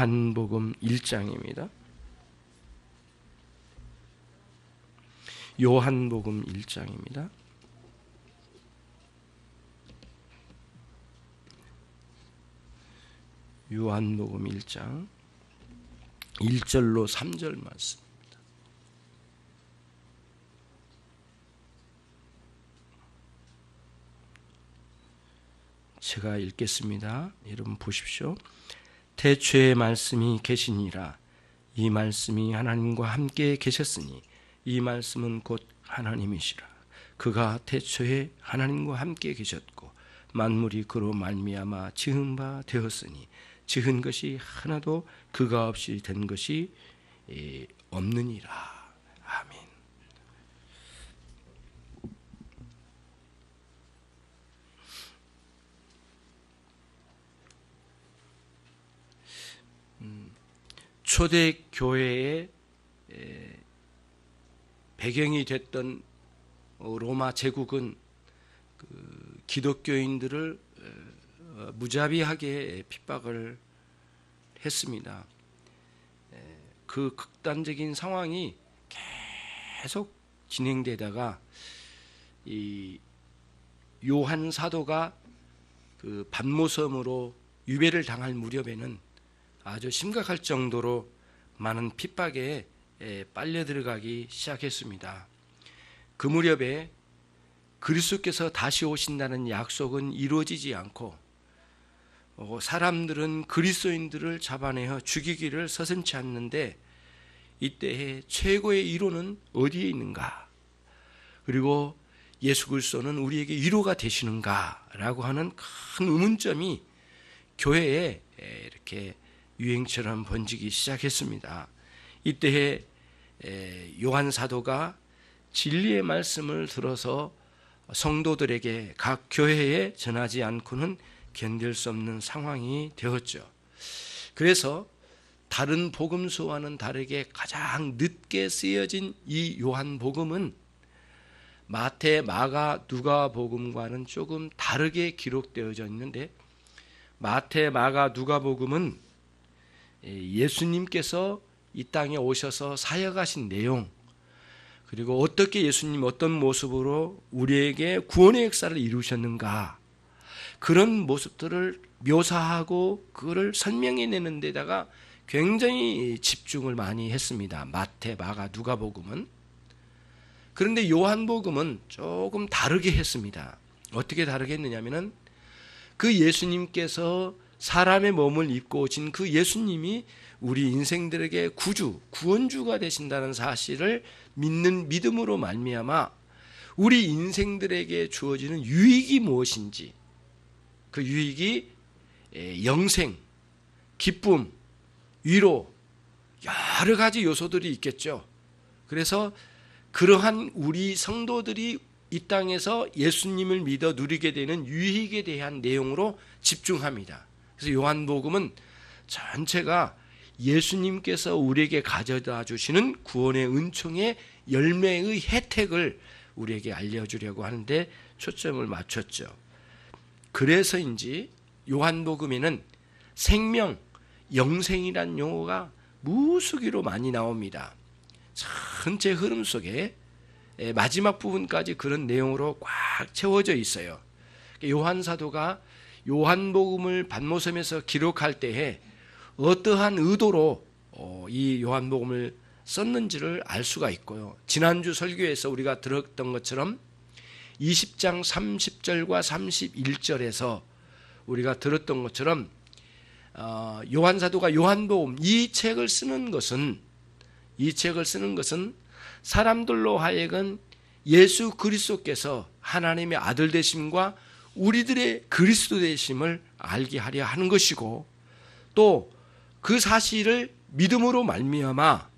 요한복음 1장입니다. 요한복음 1장입니다. 요한복음 1장 1절로 3절 말씀입니다. 제가 읽겠습니다. 여러분 보십시오. 태초에 말씀이 계시니라. 이 말씀이 하나님과 함께 계셨으니 이 말씀은 곧 하나님이시라. 그가 태초에 하나님과 함께 계셨고 만물이 그로 말미암아 지은 바 되었으니 지은 것이 하나도 그가 없이 된 것이 없느니라. 아멘. 초대 교회의 배경이 됐던 로마 제국은 기독교인들을 무자비하게 핍박을 했습니다. 그 극단적인 상황이 계속 진행되다가 이 요한 사도가 그 반모섬으로 유배를 당할 무렵에는 아주 심각할 정도로 많은 핍박에 빨려 들어가기 시작했습니다. 그 무렵에 그리스도께서 다시 오신다는 약속은 이루어지지 않고 사람들은 그리스도인들을 잡아내어 죽이기를 서슴지 않는데 이때의 최고의 위로는 어디에 있는가? 그리고 예수 그리스도는 우리에게 위로가 되시는가라고 하는 큰 의문점이 교회에 이렇게 유행처럼 번지기 시작했습니다. 이때에 요한 사도가 진리의 말씀을 들어서 성도들에게 각 교회에 전하지 않고는 견딜 수 없는 상황이 되었죠. 그래서 다른 복음서와는 다르게 가장 늦게 쓰여진 이 요한복음은 마태, 마가, 누가복음과는 조금 다르게 기록되어져 있는데 마태, 마가, 누가복음은 예수님께서 이 땅에 오셔서 사역하신 내용, 그리고 어떻게 예수님 어떤 모습으로 우리에게 구원의 역사를 이루셨는가, 그런 모습들을 묘사하고 그거를 설명해내는 데다가 굉장히 집중을 많이 했습니다. 마태, 마가, 누가복음은. 그런데 요한복음은 조금 다르게 했습니다. 어떻게 다르게 했느냐면은 그 예수님께서 사람의 몸을 입고 오신 그 예수님이 우리 인생들에게 구주, 구원주가 되신다는 사실을 믿는 믿음으로 말미암아 우리 인생들에게 주어지는 유익이 무엇인지, 그 유익이 영생, 기쁨, 위로, 여러 가지 요소들이 있겠죠. 그래서 그러한 우리 성도들이 이 땅에서 예수님을 믿어 누리게 되는 유익에 대한 내용으로 집중합니다. 그래서 요한복음은 전체가 예수님께서 우리에게 가져다 주시는 구원의 은총의 열매의 혜택을 우리에게 알려주려고 하는데 초점을 맞췄죠. 그래서인지 요한복음에는 생명, 영생이란 용어가 무수기로 많이 나옵니다. 전체 흐름 속에 마지막 부분까지 그런 내용으로 꽉 채워져 있어요. 요한 사도가 요한복음을 반모섬에서 기록할 때에 어떠한 의도로 이 요한복음을 썼는지를 알 수가 있고요. 지난주 설교에서 우리가 들었던 것처럼 20장 30절과 31절에서 우리가 들었던 것처럼 요한 사도가 요한복음 이 책을 쓰는 것은 사람들로 하여금 예수 그리스도께서 하나님의 아들 되심과 우리들의 그리스도 되심을 알게 하려 하는 것이고, 또 그 사실을 믿음으로 말미암아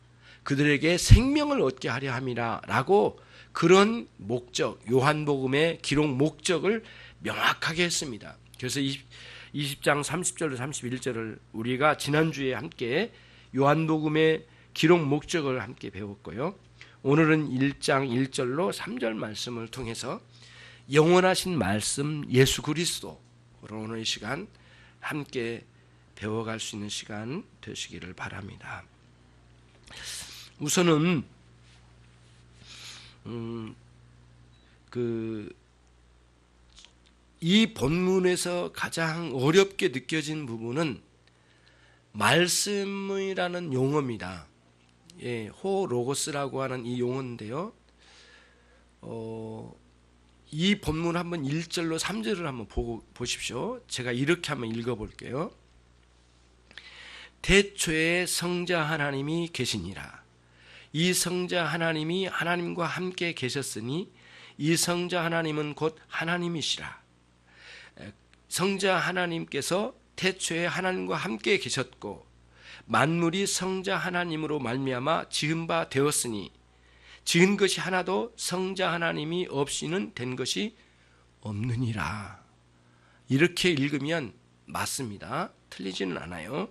그들에게 생명을 얻게 하려 함이라라고 그런 목적, 요한복음의 기록 목적을 명확하게 했습니다. 그래서 20장 30절로 31절을 우리가 지난주에 함께 요한복음의 기록 목적을 함께 배웠고요. 오늘은 1장 1절로 3절 말씀을 통해서 영원하신 말씀 예수 그리스도로 오늘 이 시간 함께 배워갈 수 있는 시간 되시기를 바랍니다. 우선은 이 본문에서 가장 어렵게 느껴진 부분은 말씀이라는 용어입니다. 호로고스라고 하는 이 용어인데요. 이 본문 한번 1절로 3절을 한번 보십시오. 제가 이렇게 한번 읽어볼게요. 태초에 성자 하나님이 계시니라. 이 성자 하나님이 하나님과 함께 계셨으니 이 성자 하나님은 곧 하나님이시라. 성자 하나님께서 태초에 하나님과 함께 계셨고 만물이 성자 하나님으로 말미암아 지은 바 되었으니 지은 것이 하나도 성자 하나님이 없이는 된 것이 없느니라. 이렇게 읽으면 맞습니다. 틀리지는 않아요.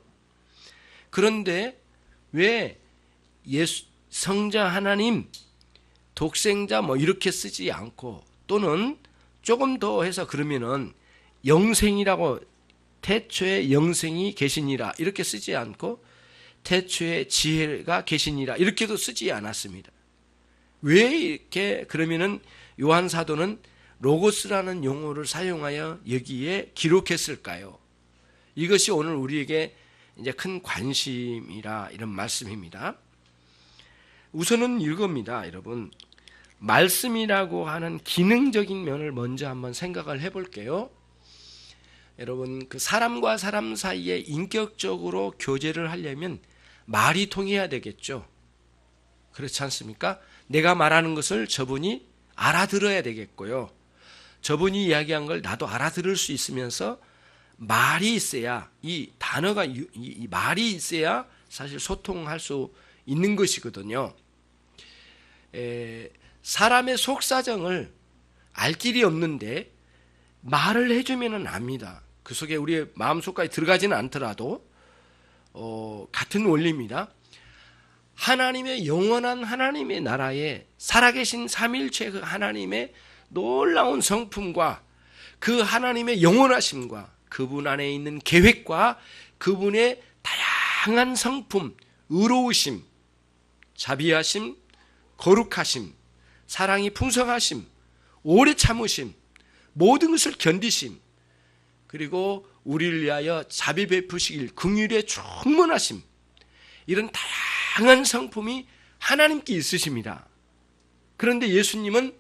그런데 왜 성자 하나님, 독생자 이렇게 쓰지 않고 또는 조금 더 해서 그러면은 영생이라고 태초에 영생이 계시니라 이렇게 쓰지 않고 태초에 지혜가 계시니라 이렇게도 쓰지 않았습니다. 왜 이렇게 그러면은 요한 사도는 로고스라는 용어를 사용하여 여기에 기록했을까요? 이것이 오늘 우리에게 이제 큰 관심이라 이런 말씀입니다. 우선은 이겁니다, 여러분. 말씀이라고 하는 기능적인 면을 먼저 한번 생각을 해볼게요. 여러분, 그 사람과 사람 사이에 인격적으로 교제를 하려면 말이 통해야 되겠죠. 그렇지 않습니까? 내가 말하는 것을 저분이 알아들어야 되겠고요. 저분이 이야기한 걸 나도 알아들을 수 있으면서 말이 있어야, 이 단어가 이 말이 있어야 사실 소통할 수 있는 것이거든요. 사람의 속사정을 알 길이 없는데 말을 해주면 압니다. 그 속에 우리의 마음속까지 들어가지는 않더라도 같은 원리입니다. 하나님의 영원한 하나님의 나라에 살아계신 삼일체 그 하나님의 놀라운 성품과 그 하나님의 영원하심과 그분 안에 있는 계획과 그분의 다양한 성품, 의로우심, 자비하심, 거룩하심, 사랑이 풍성하심, 오래 참으심, 모든 것을 견디심, 그리고 우리를 위하여 자비 베푸시길 긍휼에 충만하심, 이런 다양한 성품이 하나님께 있으십니다. 그런데 예수님은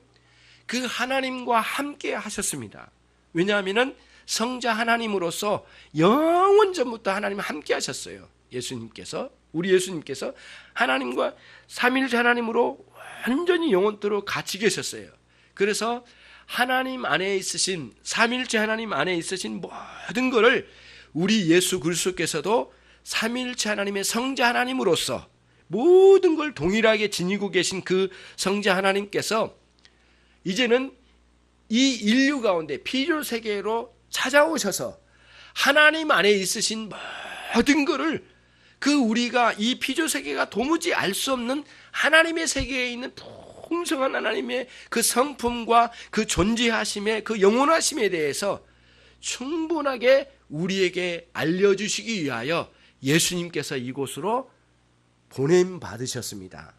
그 하나님과 함께 하셨습니다. 왜냐하면 성자 하나님으로서 영원 전부터 하나님과 함께 하셨어요. 우리 예수님께서 하나님과 삼일째 하나님으로 완전히 영원토록 같이 계셨어요. 그래서 하나님 안에 있으신, 삼일째 하나님 안에 있으신 모든 것을 우리 예수 그리스도께서도 삼일체 하나님의 성자 하나님으로서 모든 걸 동일하게 지니고 계신 그 성자 하나님께서 이제는 이 인류 가운데 피조 세계로 찾아오셔서 하나님 안에 있으신 모든 것을 그 우리가 이 피조 세계가 도무지 알 수 없는 하나님의 세계에 있는 풍성한 하나님의 그 성품과 그 존재하심의 그 영원하심에 대해서 충분하게 우리에게 알려주시기 위하여 예수님께서 이곳으로 보냄받으셨습니다.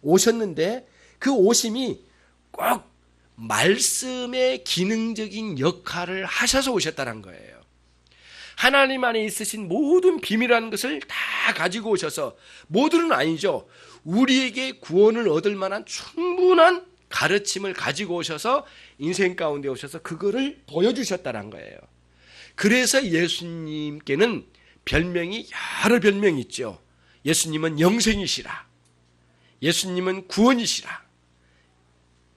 오셨는데 그 오심이 꼭 말씀의 기능적인 역할을 하셔서 오셨다는 거예요. 하나님 안에 있으신 모든 비밀한 것을 다 가지고 오셔서, 모두는 아니죠, 우리에게 구원을 얻을 만한 충분한 가르침을 가지고 오셔서 인생 가운데 오셔서 그거를 보여주셨다는 거예요. 그래서 예수님께는 별명이 여러 별명이 있죠. 예수님은 영생이시라, 예수님은 구원이시라,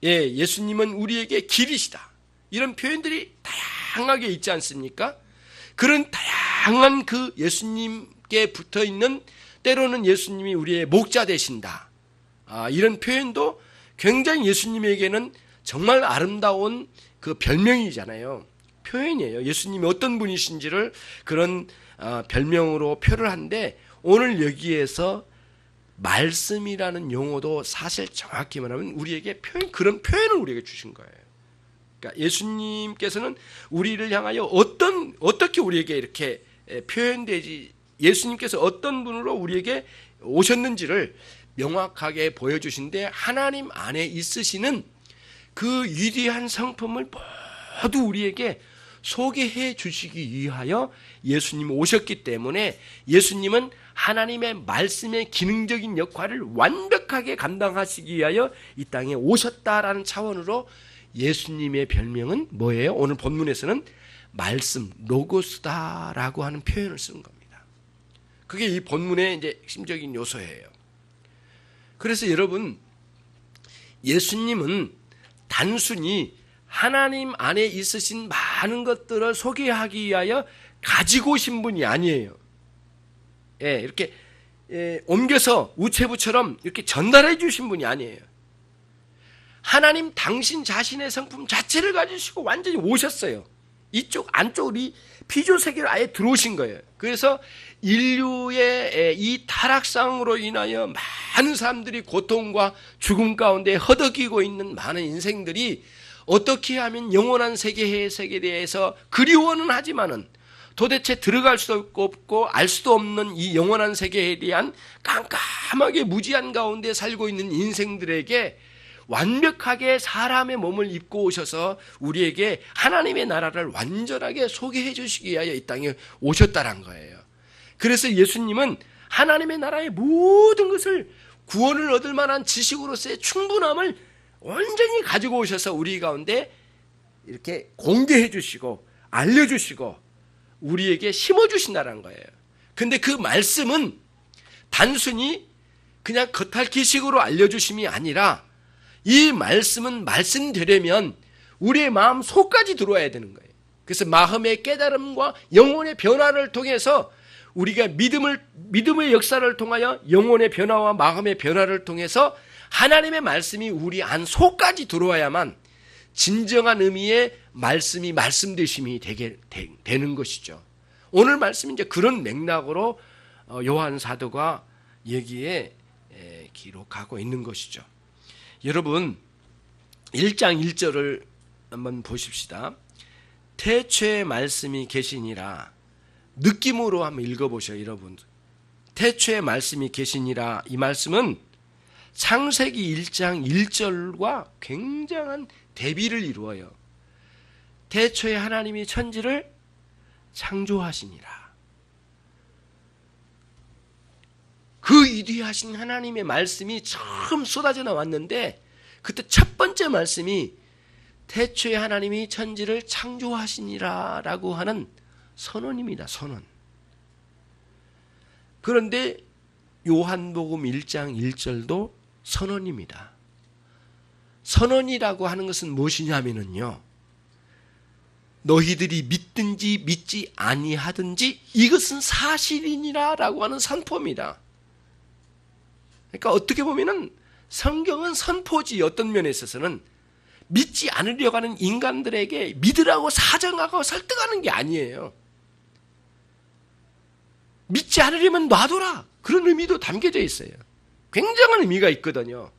예수님은 우리에게 길이시다, 이런 표현들이 다양하게 있지 않습니까? 그런 다양한 그 예수님께 붙어있는, 때로는 예수님이 우리의 목자 되신다, 이런 표현도 굉장히 예수님에게는 정말 아름다운 그 별명이잖아요. 표현이에요. 예수님이 어떤 분이신지를 그런 별명으로 표를 하는데, 오늘 여기에서 말씀이라는 용어도 사실 정확히 말하면 우리에게 그런 표현을 우리에게 주신 거예요. 그러니까 예수님께서는 우리를 향하여 어떻게 우리에게 이렇게 표현되지, 예수님께서 어떤 분으로 우리에게 오셨는지를 명확하게 보여주신데, 하나님 안에 있으시는 그 위대한 성품을 모두 우리에게 소개해 주시기 위하여 예수님 오셨기 때문에, 예수님은 하나님의 말씀의 기능적인 역할을 완벽하게 감당하시기 위하여 이 땅에 오셨다라는 차원으로 예수님의 별명은 뭐예요? 오늘 본문에서는 말씀, 로고스다라고 하는 표현을 쓴 겁니다. 그게 이 본문의 이제 핵심적인 요소예요. 그래서 여러분, 예수님은 단순히 하나님 안에 있으신 많은 것들을 소개하기 위하여 가지고 오신 분이 아니에요. 이렇게 옮겨서 우체부처럼 이렇게 전달해 주신 분이 아니에요. 하나님 당신 자신의 성품 자체를 가지시고 완전히 오셨어요. 이쪽 안쪽으로 이 피조 세계로 아예 들어오신 거예요. 그래서 인류의 이 타락상으로 인하여 많은 사람들이 고통과 죽음 가운데 허덕이고 있는 많은 인생들이 어떻게 하면 영원한 세계에 대해서 그리워는 하지만은 도대체 들어갈 수도 없고 알 수도 없는 이 영원한 세계에 대한 깜깜하게 무지한 가운데 살고 있는 인생들에게 완벽하게 사람의 몸을 입고 오셔서 우리에게 하나님의 나라를 완전하게 소개해 주시기 위하여 이 땅에 오셨다는 거예요. 그래서 예수님은 하나님의 나라의 모든 것을 구원을 얻을 만한 지식으로서의 충분함을 온전히 가지고 오셔서 우리 가운데 이렇게 공개해 주시고 알려주시고 우리에게 심어주신다는 거예요. 근데 그 말씀은 단순히 그냥 겉핥기식으로 알려주심이 아니라 이 말씀은 말씀되려면 우리의 마음 속까지 들어와야 되는 거예요. 그래서 마음의 깨달음과 영혼의 변화를 통해서 우리가 믿음의 역사를 통하여 영혼의 변화와 마음의 변화를 통해서 하나님의 말씀이 우리 안 속까지 들어와야만 진정한 의미의 말씀이 말씀되심이 되는 것이죠. 오늘 말씀은 이제 그런 맥락으로 요한 사도가 여기에 기록하고 있는 것이죠. 여러분 1장 1절을 한번 보십시다. 태초에 말씀이 계시니라. 느낌으로 한번 읽어보셔요. 여러분 태초에 말씀이 계시니라, 이 말씀은 창세기 1장 1절과 굉장한 대비를 이루어요. 태초에 하나님이 천지를 창조하시니라. 그 위대하신 하나님의 말씀이 처음 쏟아져 나왔는데, 그때 첫 번째 말씀이 태초에 하나님이 천지를 창조하시니라 라고 하는 선언입니다. 선언. 그런데 요한복음 1장 1절도 선언입니다. 선언이라고 하는 것은 무엇이냐면요, 너희들이 믿든지 믿지 아니하든지 이것은 사실이니라 라고 하는 선포입니다. 그러니까 어떻게 보면은 성경은 선포지, 어떤 면에 있어서는 믿지 않으려고 하는 인간들에게 믿으라고 사정하고 설득하는 게 아니에요. 믿지 않으려면 놔둬라, 그런 의미도 담겨져 있어요. 굉장한 의미가 있거든요.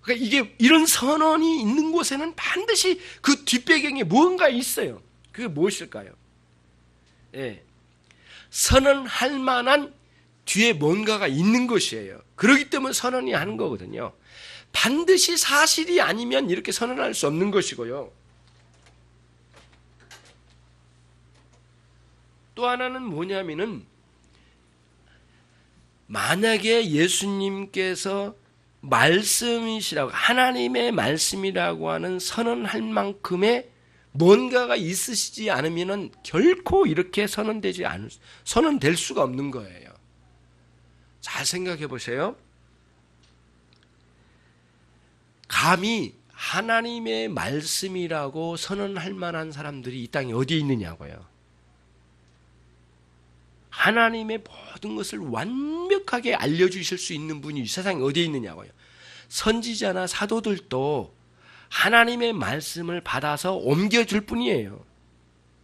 그러니까 이게 이런 선언이 있는 곳에는 반드시 그 뒷배경에 무언가 있어요. 그게 무엇일까요? 선언할 만한 뒤에 뭔가가 있는 것이에요. 그렇기 때문에 선언이 하는 거거든요. 반드시 사실이 아니면 이렇게 선언할 수 없는 것이고요. 또 하나는 뭐냐면은, 만약에 예수님께서 말씀이시라고, 하나님의 말씀이라고 하는 선언할 만큼의 뭔가가 있으시지 않으면은 결코 이렇게 선언될 수가 없는 거예요. 잘 생각해 보세요. 감히 하나님의 말씀이라고 선언할 만한 사람들이 이 땅에 어디에 있느냐고요. 하나님의 모든 것을 완벽하게 알려주실 수 있는 분이 이 세상에 어디에 있느냐고요. 선지자나 사도들도 하나님의 말씀을 받아서 옮겨줄 뿐이에요.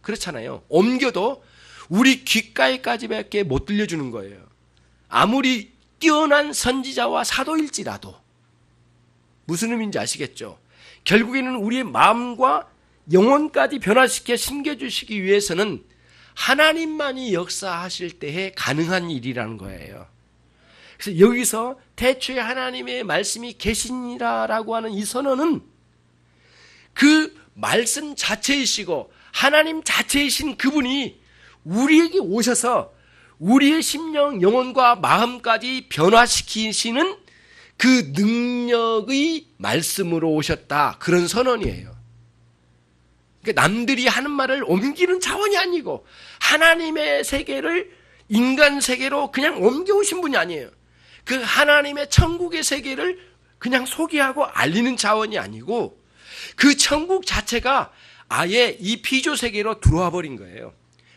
그렇잖아요. 옮겨도 우리 귓가에까지밖에 못 들려주는 거예요. 아무리 뛰어난 선지자와 사도일지라도. 무슨 의미인지 아시겠죠? 결국에는 우리의 마음과 영혼까지 변화시켜 심겨주시기 위해서는 하나님만이 역사하실 때에 가능한 일이라는 거예요. 그래서 여기서 태초에 하나님의 말씀이 계시니라라고 하는 이 선언은 그 말씀 자체이시고 하나님 자체이신 그분이 우리에게 오셔서 우리의 심령, 영혼과 마음까지 변화시키시는 그 능력의 말씀으로 오셨다. 그런 선언이에요. 그러니까 남들이 하는 말을 옮기는 차원이 아니고 하나님의 세계를 인간 세계로 그냥 옮겨오신 분이 아니에요. 그 하나님의 천국의 세계를 그냥 소개하고 알리는 차원이 아니고 그 천국 자체가 아예 이 피조 세계로 들어와 버린 거예요.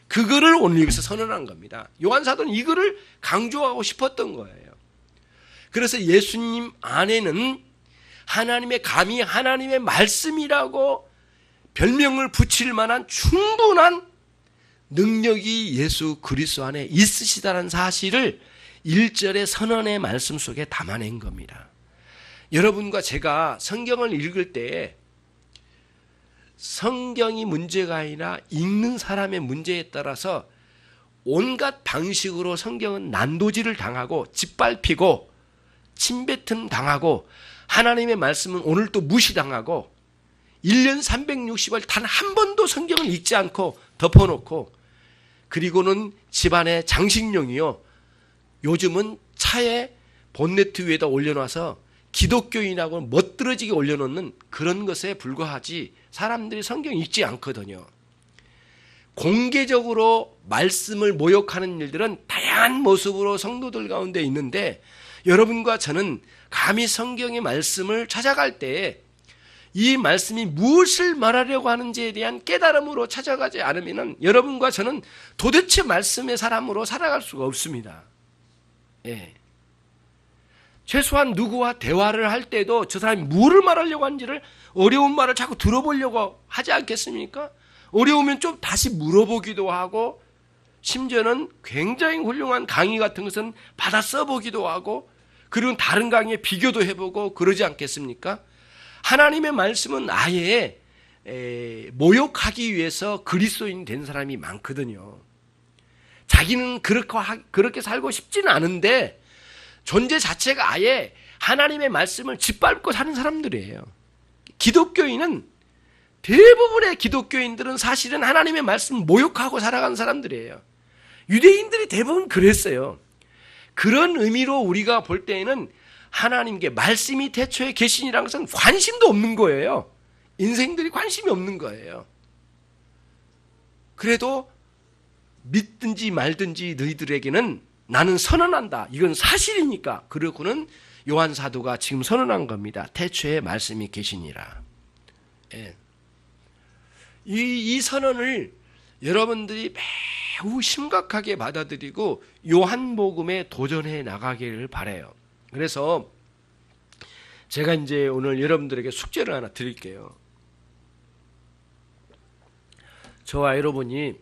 그거를 오늘 여기서 선언한 겁니다. 요한 사도는 이거를 강조하고 싶었던 거예요. 그래서 예수님 안에는 감히 하나님의 말씀이라고 별명을 붙일 만한 충분한 능력이 예수 그리스도 안에 있으시다는 사실을 1절의 선언의 말씀 속에 담아낸 겁니다. 여러분과 제가 성경을 읽을 때 성경이 문제가 아니라 읽는 사람의 문제에 따라서 온갖 방식으로 성경은 난도질을 당하고 짓밟히고 침뱉음 당하고 하나님의 말씀은 오늘 또 무시당하고 1년 360일 단 한 번도 성경을 읽지 않고 덮어놓고 그리고는 집안의 장식용이요. 요즘은 차에 본네트 위에다 올려놔서 기독교인하고 멋들어지게 올려놓는 그런 것에 불과하지 사람들이 성경 읽지 않거든요. 공개적으로 말씀을 모욕하는 일들은 다양한 모습으로 성도들 가운데 있는데 여러분과 저는 감히 성경의 말씀을 찾아갈 때 이 말씀이 무엇을 말하려고 하는지에 대한 깨달음으로 찾아가지 않으면 여러분과 저는 도대체 말씀의 사람으로 살아갈 수가 없습니다. 예. 최소한 누구와 대화를 할 때도 저 사람이 뭐를 말하려고 하는지를 어려운 말을 자꾸 들어보려고 하지 않겠습니까? 어려우면 좀 다시 물어보기도 하고 심지어는 굉장히 훌륭한 강의 같은 것은 받아 써보기도 하고 그리고 다른 강의에 비교도 해보고 그러지 않겠습니까? 하나님의 말씀은 아예 모욕하기 위해서 그리스도인 된 사람이 많거든요. 자기는 그렇게 살고 싶지는 않은데 존재 자체가 아예 하나님의 말씀을 짓밟고 사는 사람들이에요. 기독교인은 대부분의 기독교인들은 사실은 하나님의 말씀을 모욕하고 살아가는 사람들이에요. 유대인들이 대부분 그랬어요. 그런 의미로 우리가 볼 때에는 하나님께 말씀이 태초에 계시니라는 것은 관심도 없는 거예요. 인생들이 관심이 없는 거예요. 그래도 믿든지 말든지 너희들에게는 나는 선언한다. 이건 사실이니까. 그러고는 요한 사도가 지금 선언한 겁니다. 태초에 말씀이 계시니라. 예. 이 선언을 여러분들이 매우 심각하게 받아들이고 요한복음에 도전해 나가기를 바라요. 그래서 제가 이제 오늘 여러분들에게 숙제를 하나 드릴게요. 저와 여러분이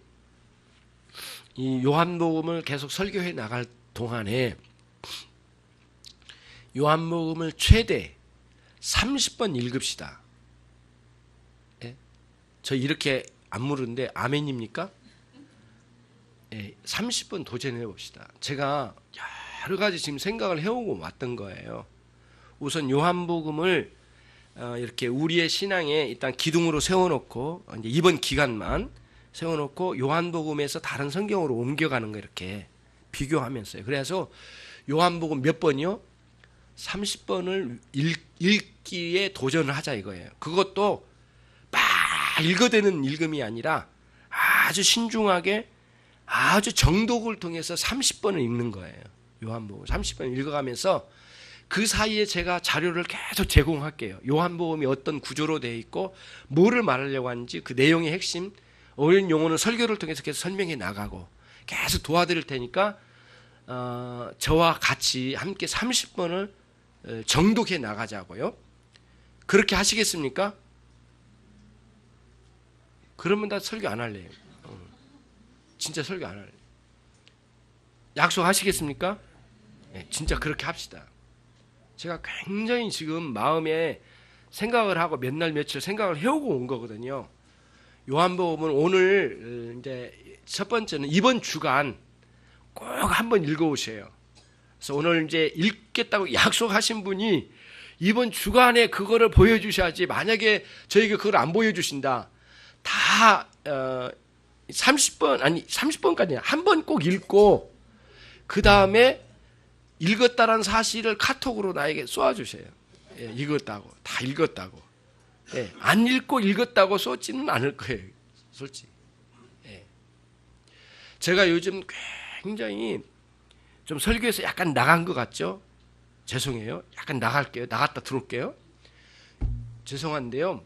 이 요한복음을 계속 설교해 나갈 동안에 요한복음을 최대 30번 읽읍시다. 예? 저 이렇게 안 물은데 아멘입니까? 예, 30번 도전해 봅시다. 제가 여러 가지 지금 생각을 해오고 왔던 거예요. 우선 요한복음을 이렇게 우리의 신앙에 일단 기둥으로 세워놓고 이제 이번 기간만 세워놓고 요한복음에서 다른 성경으로 옮겨가는 거 이렇게 비교하면서요. 그래서 요한복음 몇 번이요? 30번을 읽기에 도전을 하자 이거예요. 그것도 막 읽어대는 읽음이 아니라 아주 신중하게 아주 정독을 통해서 30번을 읽는 거예요. 요한복음 30번 읽어가면서 그 사이에 제가 자료를 계속 제공할게요. 요한복음이 어떤 구조로 되어 있고 뭐를 말하려고 하는지 그 내용의 핵심 어려운 용어는 설교를 통해서 계속 설명해 나가고 계속 도와드릴 테니까 저와 같이 함께 30번을 정독해 나가자고요. 그렇게 하시겠습니까? 그러면 다 설교 안 할래요. 진짜 설교 안 할래요. 약속하시겠습니까? 네, 진짜 그렇게 합시다. 제가 굉장히 지금 마음에 생각을 하고 몇 날 며칠 생각을 해오고 온 거거든요. 요한복음은 오늘 이제 첫 번째는 이번 주간 꼭 한번 읽어오세요. 그래서 오늘 이제 읽겠다고 약속하신 분이 이번 주간에 그거를 보여주셔야지, 만약에 저에게 그걸 안 보여주신다, 다 30번 아니 30번까지 한 번 꼭 읽고 그 다음에 읽었다는 사실을 카톡으로 나에게 쏘아주세요. 예, 읽었다고, 다 읽었다고. 예, 안 읽고 읽었다고 쏘지는 않을 거예요, 솔직히. 예. 제가 요즘 굉장히 좀 설교에서 약간 나간 것 같죠? 죄송해요. 약간 나갈게요. 나갔다 들어올게요. 죄송한데요.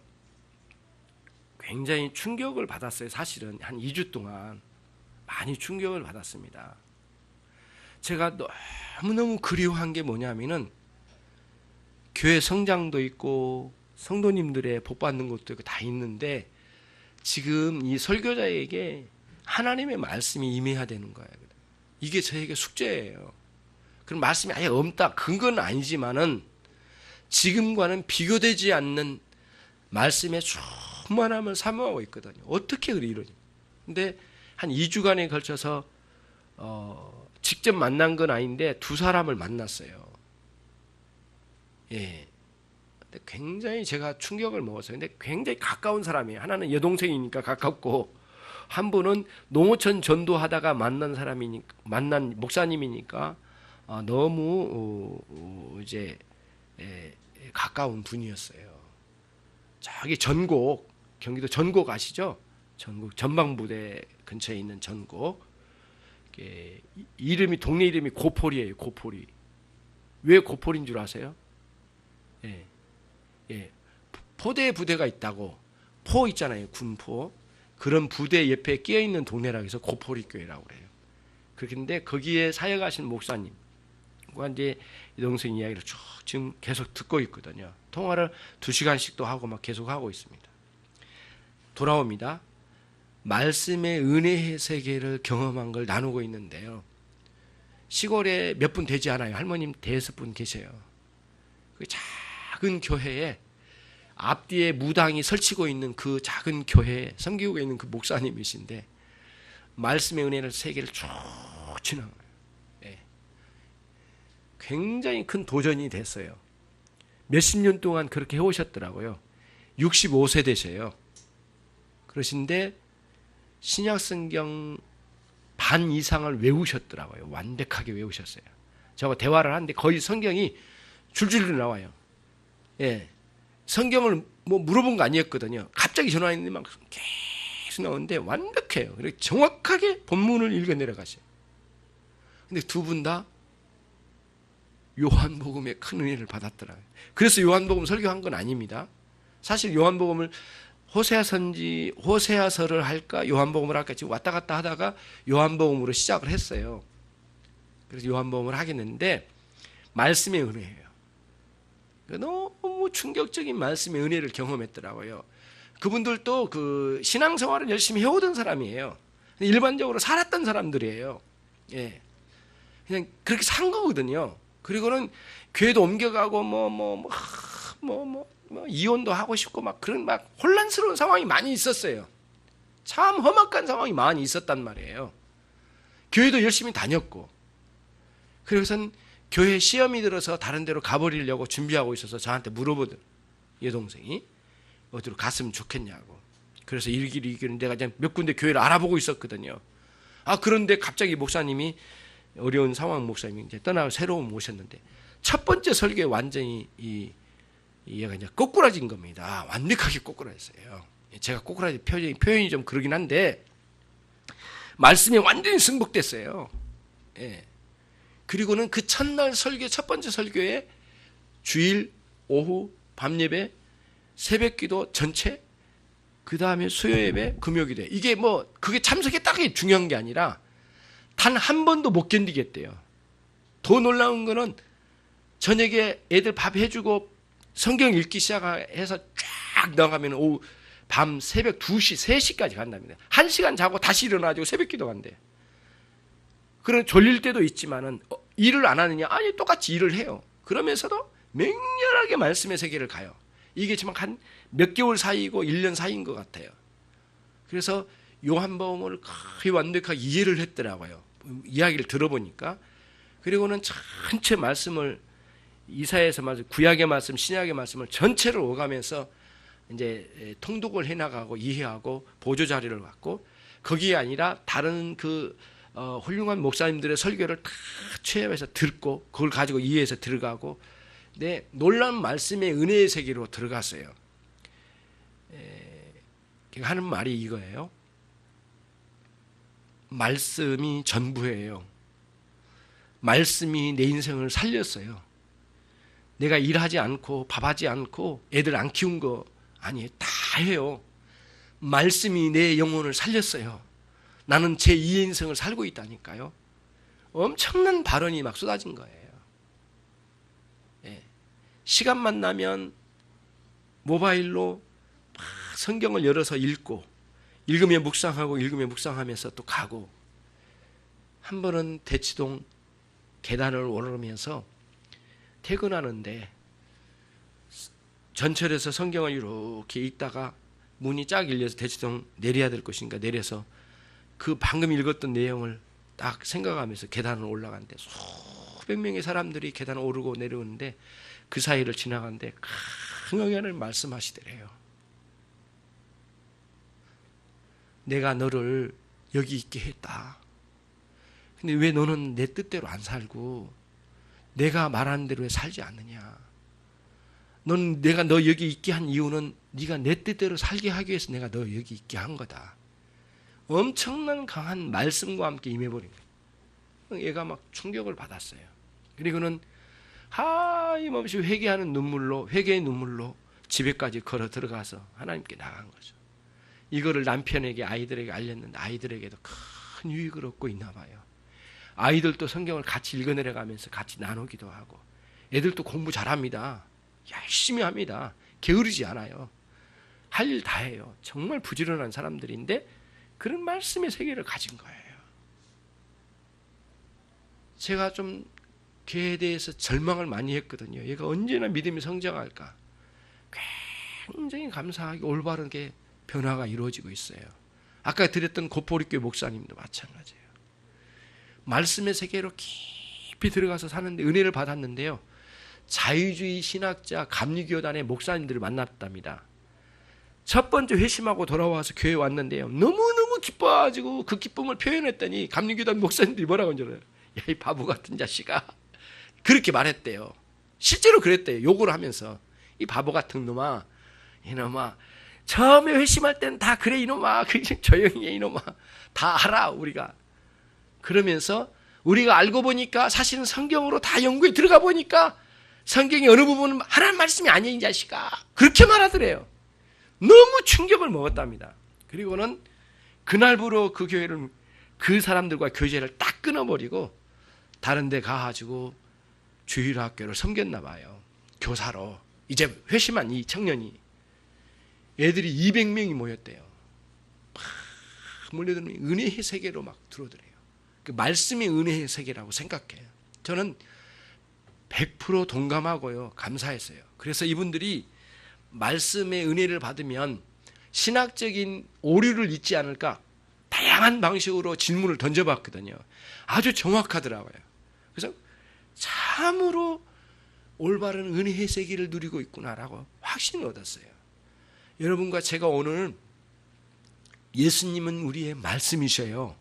굉장히 충격을 받았어요. 사실은 한 2주 동안 많이 충격을 받았습니다. 제가 너무너무 그리워한 게 뭐냐면은 교회 성장도 있고 성도님들의 복 받는 것도 있고 다 있는데, 지금 이 설교자에게 하나님의 말씀이 임해야 되는 거예요. 이게 저에게 숙제예요. 그럼 말씀이 아예 없다, 근거는 아니지만은 지금과는 비교되지 않는 말씀의 충만함을 사모하고 있거든요. 어떻게 그리 이러니? 근데 한 2주간에 걸쳐서 직접 만난 건 아닌데 두 사람을 만났어요. 예. 근데 굉장히 제가 충격을 먹었어요. 근데 굉장히 가까운 사람이에요. 하나는 여동생이니까 가깝고, 한 분은 농어촌 전도하다가 만난 목사님이니까 너무 이제 가까운 분이었어요. 저기 전곡, 경기도 전곡 아시죠? 전곡 전방부대 근처에 있는 전곡. 이름이, 동네 이름이 고포리예요. 고포리. 왜 고포리인 줄 아세요? 예, 예. 포대 부대가 있다고. 포 있잖아요, 군포. 그런 부대 옆에 끼어 있는 동네라고 해서 고포리 교회라고 그래요. 그런데 거기에 사역하신 목사님과 이제 여동생 이야기를 쭉 지금 계속 듣고 있거든요. 통화를 2시간씩도 하고 막 계속 하고 있습니다. 돌아옵니다. 말씀의 은혜의 세계를 경험한 걸 나누고 있는데요. 시골에 몇 분 되지 않아요. 할머님 5분 계세요. 그 작은 교회에 앞뒤에 무당이 설치고 있는 그 작은 교회에 섬기고 있는 그 목사님이신데, 말씀의 은혜를 세계를 쭉 지나가요. 예. 굉장히 큰 도전이 됐어요. 몇십 년 동안 그렇게 해오셨더라고요. 65세 되세요. 그러신데 신약성경 반 이상을 외우셨더라고요. 완벽하게 외우셨어요. 저하고 대화를 하는데 거의 성경이 줄줄줄 나와요. 예. 성경을 뭐 물어본 거 아니었거든요. 갑자기 전화했는데 막 계속 나오는데 완벽해요. 그리고 정확하게 본문을 읽어 내려가세요. 근데 두 분 다 요한복음의 큰 은혜를 받았더라고요. 그래서 요한복음 설교한 건 아닙니다. 사실 요한복음을 호세아서를 할까 요한복음을 할까 지금 왔다 갔다 하다가 요한복음으로 시작을 했어요. 그래서 요한복음을 하겠는데, 말씀의 은혜예요. 너무 충격적인 말씀의 은혜를 경험했더라고요. 그분들도 그 신앙생활을 열심히 해오던 사람이에요. 일반적으로 살았던 사람들이에요. 예. 그냥 그렇게 산 거거든요. 그리고는 교회도 옮겨가고 이혼도 하고 싶고 막 그런 막 혼란스러운 상황이 많이 있었어요. 참 험악한 상황이 많이 있었단 말이에요. 교회도 열심히 다녔고, 그래서는 교회 시험이 들어서 다른 데로 가버리려고 준비하고 있어서 저한테 물어보더라고요. 여동생이 어디로 갔으면 좋겠냐고. 그래서 이길은 내가 몇 군데 교회를 알아보고 있었거든요. 그런데 갑자기 목사님이, 어려운 상황 목사님이 이제 떠나고 새로운 모셨는데, 첫 번째 설교에 완전히 얘가 이제 꼬꾸라진 겁니다. 완벽하게 꼬꾸라졌어요. 제가 꼬꾸라진 표현이 좀 그러긴 한데, 말씀이 완전히 승복됐어요. 예. 그리고는 그 첫날 설교, 첫 번째 설교에 주일, 오후, 밤예배, 새벽기도 전체, 그 다음에 수요예배, 금요기도, 이게 뭐 그게 참석했다는 게 중요한 게 아니라 단 한 번도 못 견디겠대요. 더 놀라운 거는 저녁에 애들 밥 해주고 성경 읽기 시작해서 쫙 나가면 오후 밤 새벽 2시, 3시까지 간답니다. 1시간 자고 다시 일어나가지고 새벽기도 간대요. 그런 졸릴 때도 있지만은 일을 안 하느냐? 아니, 똑같이 일을 해요. 그러면서도 맹렬하게 말씀의 세계를 가요. 이게 지금 한 몇 개월 사이고 1년 사이인 것 같아요. 그래서 요한복음을 거의 완벽하게 이해를 했더라고요. 이야기를 들어보니까. 그리고는 전체 말씀을 이사야에서 말씀, 구약의 말씀, 신약의 말씀을 전체를 오가면서 이제 통독을 해나가고 이해하고 보조 자료를 갖고 거기에 아니라 다른 훌륭한 목사님들의 설교를 다 취합해서 듣고 그걸 가지고 이해해서 들어가고 놀라운 말씀의 은혜의 세계로 들어갔어요. 하는 말이 이거예요. 말씀이 전부예요. 말씀이 내 인생을 살렸어요. 내가 일하지 않고 밥하지 않고 애들 안 키운 거 아니에요. 다 해요. 말씀이 내 영혼을 살렸어요. 나는 제 2의 인생을 살고 있다니까요. 엄청난 발언이 막 쏟아진 거예요. 시간만 나면 모바일로 막 성경을 열어서 읽으며 묵상하면서 또 가고, 한 번은 대치동 계단을 오르면서 퇴근하는데 전철에서 성경을 이렇게 읽다가 문이 쫙 열려서 대치동 내려야 될 것인가 내려서 그 방금 읽었던 내용을 딱 생각하면서 계단을 올라가는데 수백 명의 사람들이 계단을 오르고 내려오는데 그 사이를 지나가는데 강하게 말씀하시더래요. 내가 너를 여기 있게 했다. 근데 왜 너는 내 뜻대로 안 살고 내가 말하는 대로 왜 살지 않느냐. 내가 너 여기 있게 한 이유는 네가 내 뜻대로 살게 하기 위해서 내가 너 여기 있게 한 거다. 엄청난 강한 말씀과 함께 임해버린 거예요. 얘가 막 충격을 받았어요. 그리고는 하염없이 회개의 눈물로 집에까지 걸어 들어가서 하나님께 나간 거죠. 이거를 남편에게 아이들에게 알렸는데 아이들에게도 큰 유익을 얻고 있나 봐요. 아이들도 성경을 같이 읽어내려가면서 같이 나누기도 하고, 애들도 공부 잘합니다. 열심히 합니다. 게으르지 않아요. 할 일 다 해요. 정말 부지런한 사람들인데 그런 말씀의 세계를 가진 거예요. 제가 좀 걔에 대해서 절망을 많이 했거든요. 얘가 언제나 믿음이 성장할까. 굉장히 감사하게 올바르게 변화가 이루어지고 있어요. 아까 드렸던 고포리교회 목사님도 마찬가지예요. 말씀의 세계로 깊이 들어가서 사는데 은혜를 받았는데요. 자유주의 신학자 감리교단의 목사님들을 만났답니다. 첫 번째 회심하고 돌아와서 교회에 왔는데요. 너무너무 기뻐가지고 그 기쁨을 표현했더니 감리교단 목사님들이 뭐라고 하는 줄 알아요? 야, 이 바보 같은 자식아. 그렇게 말했대요. 실제로 그랬대요. 욕을 하면서. 이 바보 같은 놈아, 이놈아. 처음에 회심할 때는 다 그래 이놈아. 조용히 해 이놈아. 다 알아 우리가. 그러면서 우리가 알고 보니까 사실은 성경으로 다 연구에 들어가 보니까 성경의 어느 부분은 하나님 말씀이 아니야 이 자식아. 그렇게 말하더래요. 너무 충격을 먹었답니다. 그리고는 그날부로 그 교회를, 그 사람들과 교제를 딱 끊어버리고 다른 데 가가지고 주일학교를 섬겼나 봐요. 교사로. 이제 회심한 이 청년이. 애들이 200명이 모였대요. 막 몰려드는 은혜의 세계로 막 들어오더래요. 그 말씀이 은혜의 세계라고 생각해요. 저는 100% 동감하고요. 감사했어요. 그래서 이분들이 말씀의 은혜를 받으면 신학적인 오류를 잊지 않을까 다양한 방식으로 질문을 던져봤거든요. 아주 정확하더라고요. 그래서 참으로 올바른 은혜의 세계를 누리고 있구나라고 확신을 얻었어요. 여러분과 제가 오늘 예수님은 우리의 말씀이셔요.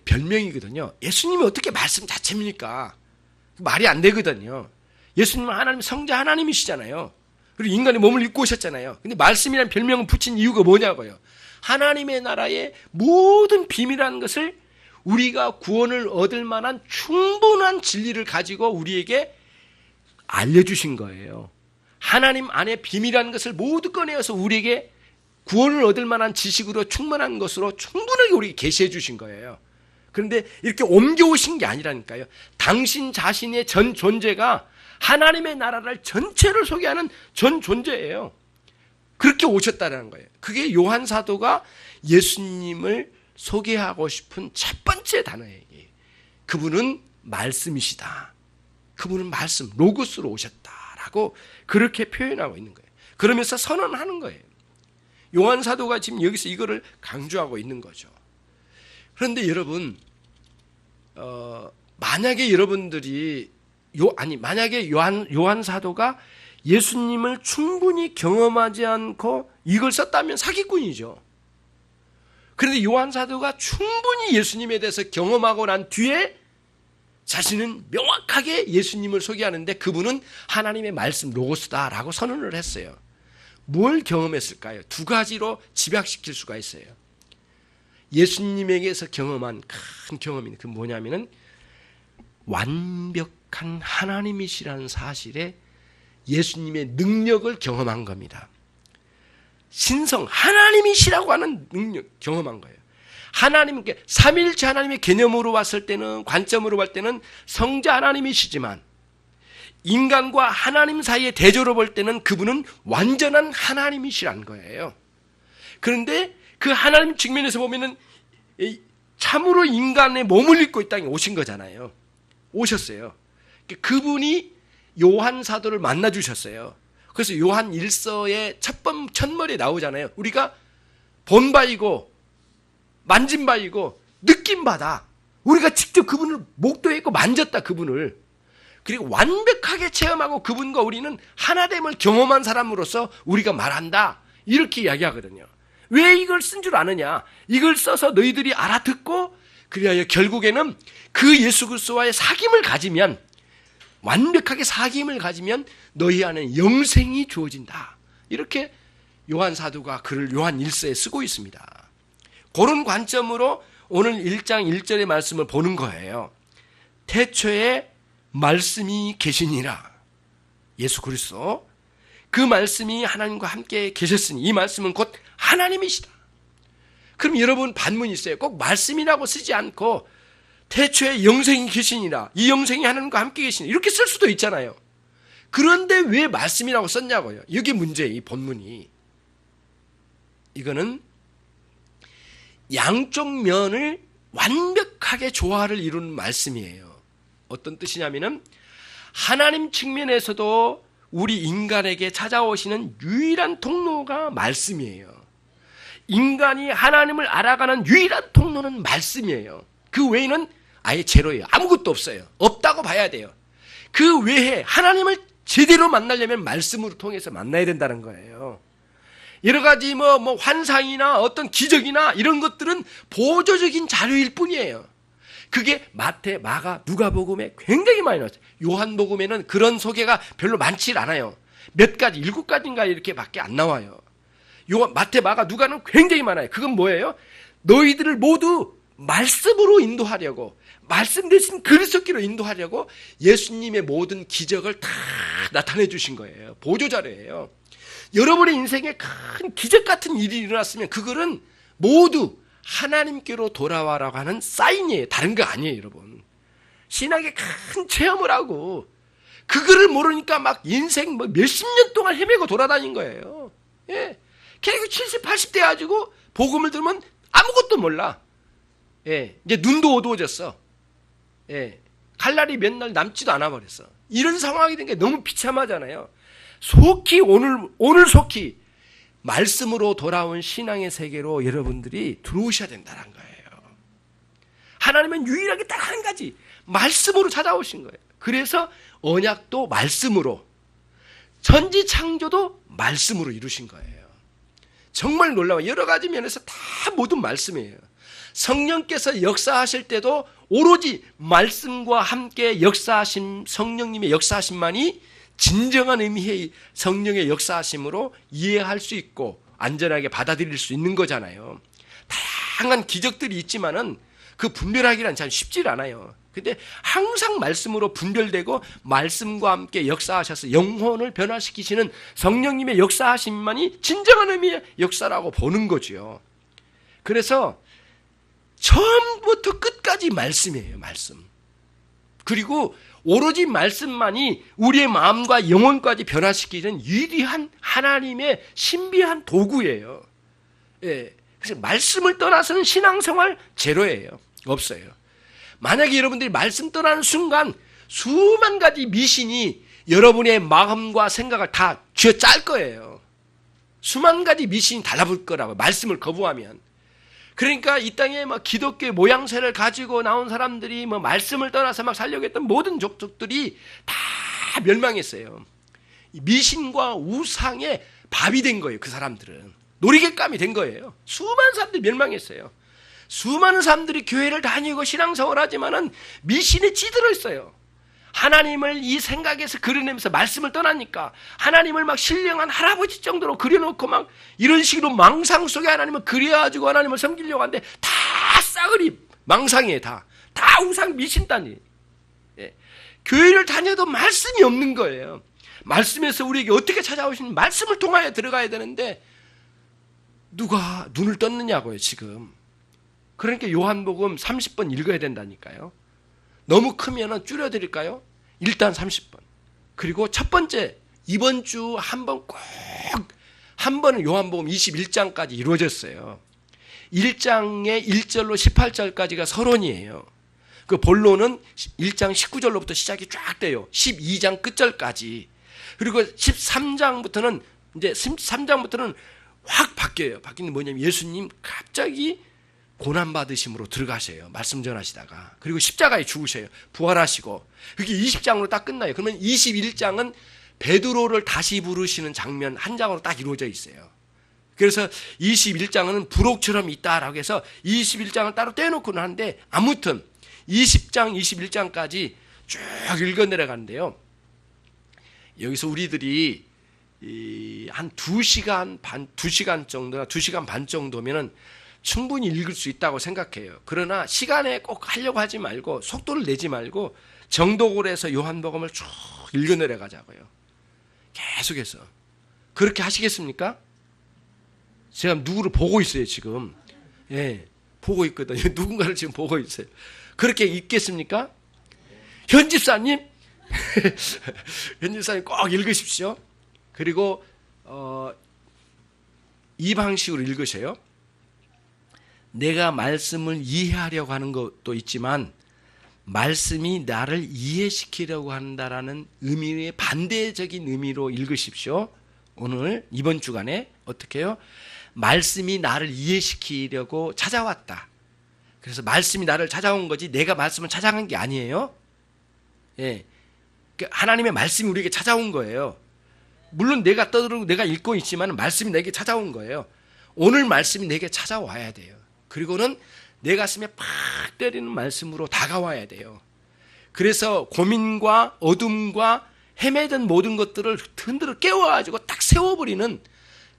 별명이거든요. 예수님이 어떻게 말씀 자체입니까? 말이 안 되거든요. 예수님은 하나님, 성자 하나님이시잖아요. 그리고 인간의 몸을 입고 오셨잖아요. 근데 말씀이라는 별명을 붙인 이유가 뭐냐고요. 하나님의 나라의 모든 비밀이라는 것을 우리가 구원을 얻을 만한 충분한 진리를 가지고 우리에게 알려주신 거예요. 하나님 안에 비밀이라는 것을 모두 꺼내어서 우리에게 구원을 얻을 만한 지식으로 충만한 것으로 충분하게 우리에게 계시해 주신 거예요. 그런데 이렇게 옮겨오신 게 아니라니까요. 당신 자신의 전 존재가 하나님의 나라를 전체를 소개하는 전 존재예요. 그렇게 오셨다는 거예요. 그게 요한 사도가 예수님을 소개하고 싶은 첫 번째 단어예요. 그분은 말씀이시다. 그분은 말씀, 로고스로 오셨다라고 그렇게 표현하고 있는 거예요. 그러면서 선언하는 거예요. 요한 사도가 지금 여기서 이거를 강조하고 있는 거죠. 그런데 여러분, 만약에 여러분들이 만약에 요한 사도가 예수님을 충분히 경험하지 않고 이걸 썼다면 사기꾼이죠. 그런데 요한 사도가 충분히 예수님에 대해서 경험하고 난 뒤에 자신은 명확하게 예수님을 소개하는데 그분은 하나님의 말씀 로고스다라고 선언을 했어요. 뭘 경험했을까요? 두 가지로 집약시킬 수가 있어요. 예수님에게서 경험한 큰 경험이 그 뭐냐면은 완벽한 하나님이시라는 사실에 예수님의 능력을 경험한 겁니다. 신성 하나님이시라고 하는 능력 경험한 거예요. 하나님께 삼위일체 하나님의 개념으로 봤을 때는, 관점으로 볼 때는 성자 하나님이시지만 인간과 하나님 사이의 대조로 볼 때는 그분은 완전한 하나님이시란 거예요. 그런데 그 하나님 측면에서 보면은 참으로 인간의 몸을 입고 이 땅에 오신 거잖아요. 오셨어요. 그분이 요한 사도를 만나 주셨어요. 그래서 요한 1서의 첫머리에 나오잖아요. 우리가 본 바이고 만진 바이고 느낀 바다. 우리가 직접 그분을 목도했고 만졌다, 그분을. 그리고 완벽하게 체험하고 그분과 우리는 하나됨을 경험한 사람으로서 우리가 말한다, 이렇게 이야기하거든요. 왜 이걸 쓴 줄 아느냐? 이걸 써서 너희들이 알아듣고 그리하여 결국에는 그 예수 그리스도와의 사귐을 가지면, 완벽하게 사귐을 가지면 너희 안에 영생이 주어진다. 이렇게 요한 사도가 글을 요한 1서에 쓰고 있습니다. 그런 관점으로 오늘 1장 1절의 말씀을 보는 거예요. 태초에 말씀이 계시니라. 예수 그리스도. 그 말씀이 하나님과 함께 계셨으니 이 말씀은 곧 하나님이시다. 그럼 여러분 반문이 있어요. 꼭 말씀이라고 쓰지 않고 태초에 영생이 계시니라, 이 영생이 하나님과 함께 계시니, 이렇게 쓸 수도 있잖아요. 그런데 왜 말씀이라고 썼냐고요. 이게 문제예요. 이 본문이. 이거는 양쪽 면을 완벽하게 조화를 이루는 말씀이에요. 어떤 뜻이냐면은 하나님 측면에서도 우리 인간에게 찾아오시는 유일한 통로가 말씀이에요. 인간이 하나님을 알아가는 유일한 통로는 말씀이에요. 그 외에는 아예 제로예요. 아무것도 없어요. 없다고 봐야 돼요. 그 외에 하나님을 제대로 만나려면 말씀으로 통해서 만나야 된다는 거예요. 여러 가지 환상이나 어떤 기적이나 이런 것들은 보조적인 자료일 뿐이에요. 그게 마태, 마가, 누가복음에 굉장히 많이 나왔어요. 요한복음에는 그런 소개가 별로 많지 않아요. 몇 가지, 7가지인가 이렇게밖에 안 나와요. 마태, 마가, 누가는 굉장히 많아요. 그건 뭐예요? 너희들을 모두 말씀으로 인도하려고, 말씀 대신 그리스도께로 인도하려고 예수님의 모든 기적을 다 나타내 주신 거예요. 보조자료예요. 여러분의 인생에 큰 기적 같은 일이 일어났으면 그거는 모두 하나님께로 돌아와라고 하는 사인이에요. 다른 거 아니에요, 여러분. 신앙에 큰 체험을 하고 그거를 모르니까 막 인생 몇십 년 동안 헤매고 돌아다닌 거예요. 예. 걔가 70, 80대 가지고 복음을 들으면 아무것도 몰라. 예. 이제 눈도 어두워졌어. 예. 갈 날이 몇 날 남지도 않아 버렸어. 이런 상황이 된 게 너무 비참하잖아요. 속히 오늘 속히 말씀으로 돌아온 신앙의 세계로 여러분들이 들어오셔야 된다는 거예요. 하나님은 유일하게 딱 한 가지, 말씀으로 찾아오신 거예요. 그래서 언약도 말씀으로, 천지 창조도 말씀으로 이루신 거예요. 정말 놀라워요. 여러 가지 면에서 다 모든 말씀이에요. 성령께서 역사하실 때도 오로지 말씀과 함께 역사하신 성령님의 역사하심만이 진정한 의미의 성령의 역사하심으로 이해할 수 있고 안전하게 받아들일 수 있는 거잖아요. 다양한 기적들이 있지만은 그 분별하기란 참 쉽지 않아요. 근데 항상 말씀으로 분별되고 말씀과 함께 역사하셔서 영혼을 변화시키시는 성령님의 역사하심만이 진정한 의미의 역사라고 보는 거죠. 그래서 처음부터 끝까지 말씀이에요. 말씀. 그리고 오로지 말씀만이 우리의 마음과 영혼까지 변화시키는 위대한 하나님의 신비한 도구예요. 예. 그래서 말씀을 떠나서는 신앙생활 제로예요. 없어요. 만약에 여러분들이 말씀 떠나는 순간 수만 가지 미신이 여러분의 마음과 생각을 다 쥐어짤 거예요. 수만 가지 미신이 달라붙을 거라고, 말씀을 거부하면. 그러니까 이 땅에 뭐 기독교의 모양새를 가지고 나온 사람들이 뭐 말씀을 떠나서 막 살려고 했던 모든 족속들이 다 멸망했어요. 미신과 우상의 밥이 된 거예요. 그 사람들은 놀이객감이 된 거예요. 수많은 사람들이 멸망했어요. 수많은 사람들이 교회를 다니고 신앙생활을 하지만은 미신에 찌들어 있어요. 하나님을 이 생각에서 그려내면서 말씀을 떠나니까 하나님을 막 신령한 할아버지 정도로 그려놓고 막 이런 식으로 망상 속에 하나님을 그려가지고 하나님을 섬기려고 하는데 다 싸그리 망상이에요. 다 우상 미신단이. 예. 교회를 다녀도 말씀이 없는 거예요. 말씀에서 우리에게 어떻게 찾아오시는 말씀을 통하여 들어가야 되는데 누가 눈을 떴느냐고요 지금. 그러니까 요한복음 30번 읽어야 된다니까요. 너무 크면 줄여드릴까요? 일단 30번. 그리고 첫 번째, 이번 주 한 번 꼭, 한 번은 요한복음 21장까지 이루어졌어요. 1장의 1절로 18절까지가 서론이에요. 그 본론은 1장 19절로부터 시작이 쫙 돼요. 12장 끝절까지. 그리고 13장부터는, 이제 13장부터는 확 바뀌어요. 바뀌는 게 뭐냐면 예수님 갑자기 고난받으심으로 들어가셔요. 말씀 전하시다가. 그리고 십자가에 죽으셔요. 부활하시고. 그게 20장으로 딱 끝나요. 그러면 21장은 베드로를 다시 부르시는 장면 한 장으로 딱 이루어져 있어요. 그래서 21장은 부록처럼 있다라고 해서 21장을 따로 떼놓고는 하는데 아무튼 20장, 21장까지 쭉 읽어 내려가는데요. 여기서 우리들이 한 2시간 반, 2시간 정도나 2시간 반 정도면은 충분히 읽을 수 있다고 생각해요. 그러나 시간에 꼭 하려고 하지 말고 속도를 내지 말고 정독을 해서 요한복음을 쭉 읽어 내려가자고요. 계속해서. 그렇게 하시겠습니까? 제가 누구를 보고 있어요 지금. 예, 보고 있거든요. 누군가를 지금 보고 있어요. 그렇게 읽겠습니까? 현 집사님 현 집사님 꼭 읽으십시오. 그리고 이 방식으로 읽으셔요. 내가 말씀을 이해하려고 하는 것도 있지만 말씀이 나를 이해시키려고 한다라는 의미의 반대적인 의미로 읽으십시오. 오늘 이번 주간에 어떻게 해요? 말씀이 나를 이해시키려고 찾아왔다. 그래서 말씀이 나를 찾아온 거지 내가 말씀을 찾아간 게 아니에요. 예, 하나님의 말씀이 우리에게 찾아온 거예요. 물론 내가 떠들고 내가 읽고 있지만 말씀이 내게 찾아온 거예요. 오늘 말씀이 내게 찾아와야 돼요. 그리고는 내 가슴에 팍 때리는 말씀으로 다가와야 돼요. 그래서 고민과 어둠과 헤매던 모든 것들을 흔들어 깨워가지고 딱 세워버리는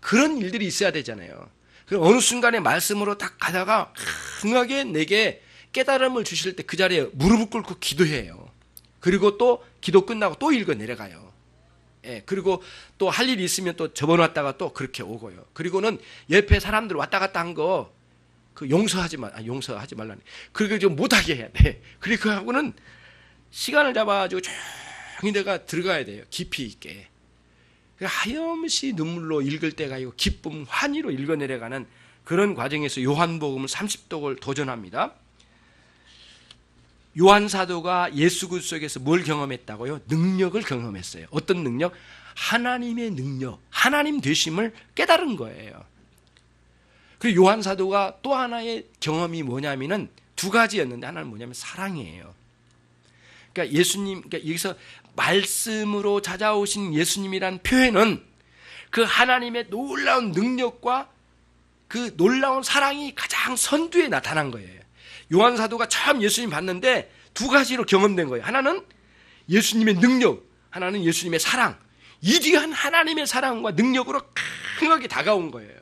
그런 일들이 있어야 되잖아요. 어느 순간에 말씀으로 딱 가다가 강하게 내게 깨달음을 주실 때 그 자리에 무릎을 꿇고 기도해요. 그리고 또 기도 끝나고 또 읽어 내려가요. 예, 그리고 또 할 일이 있으면 또 접어놨다가 또 그렇게 오고요. 그리고는 옆에 사람들 왔다 갔다 한 거 그 용서하지 말라니. 그렇게 좀 못하게 해야 돼. 그리고 하고는 시간을 잡아가지고 조용히 내가 들어가야 돼요. 깊이 있게. 하염시 눈물로 읽을 때가 있고 기쁨, 환희로 읽어 내려가는 그런 과정에서 요한복음을 30독을 도전합니다. 요한 사도가 예수 그리스도 속에서 뭘 경험했다고요? 능력을 경험했어요. 어떤 능력? 하나님의 능력, 하나님 되심을 깨달은 거예요. 그리고 요한 사도가 또 하나의 경험이 뭐냐면은 두 가지였는데 하나는 뭐냐면 사랑이에요. 그러니까 예수님, 그러니까 여기서 말씀으로 찾아오신 예수님이란 표현은 그 하나님의 놀라운 능력과 그 놀라운 사랑이 가장 선두에 나타난 거예요. 요한 사도가 처음 예수님 봤는데 두 가지로 경험된 거예요. 하나는 예수님의 능력, 하나는 예수님의 사랑. 이디한 하나님의 사랑과 능력으로 강하게 다가온 거예요.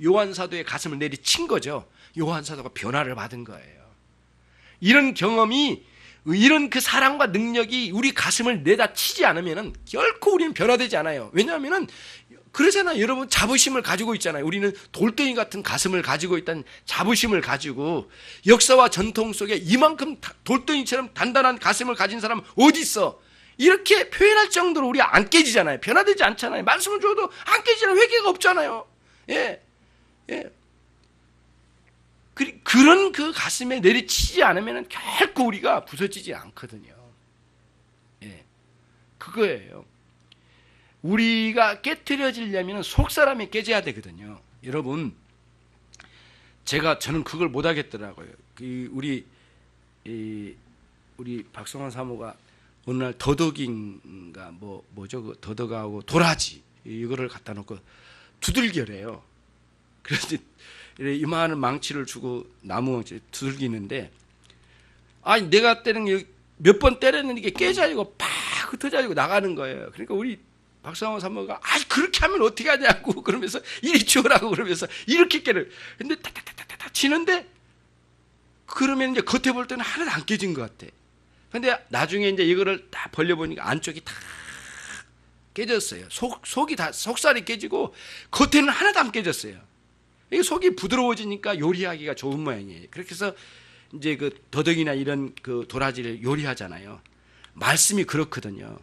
요한 사도의 가슴을 내리친 거죠. 요한 사도가 변화를 받은 거예요. 이런 경험이, 이런 그 사랑과 능력이 우리 가슴을 내다 치지 않으면 결코 우리는 변화되지 않아요. 왜냐하면 그러잖아요. 여러분 자부심을 가지고 있잖아요. 우리는 돌덩이 같은 가슴을 가지고 있다는 자부심을 가지고 역사와 전통 속에 이만큼 돌덩이처럼 단단한 가슴을 가진 사람은 어디 있어? 이렇게 표현할 정도로 우리가 안 깨지잖아요. 변화되지 않잖아요. 말씀을 줘도 안 깨지잖아요. 회개가 없잖아요. 예, 예. 그런 그 가슴에 내리치지 않으면 결코 우리가 부서지지 않거든요. 예, 그거예요. 우리가 깨트려지려면 속 사람이 깨져야 되거든요. 여러분, 저는 그걸 못 하겠더라고요. 우리 박성환 사모가 어느 날 더덕인가 뭐죠? 그 더덕하고 도라지 이거를 갖다 놓고 두들겨래요. 그래서 이만한 망치를 주고 나무 망치 두들기는데, 아니 내가 때리는 몇 번 때렸는데 이게 깨져가지고 팍 흩어져가지고 나가는 거예요. 그러니까 우리 박성환 사모가 그렇게 하면 어떻게 하냐고 그러면서 이리 치우라고 그러면서 이렇게 깨를. 근데 타타타타타 치는데 그러면 이제 겉에 볼 때는 하나도 안 깨진 것 같아. 근데 나중에 이제 이거를 다 벌려보니까 안쪽이 다 깨졌어요. 속살이 깨지고 겉에는 하나도 안 깨졌어요. 이 속이 부드러워지니까 요리하기가 좋은 모양이에요. 그렇게 해서 이제 그 더덕이나 이런 그 도라지를 요리하잖아요. 말씀이 그렇거든요.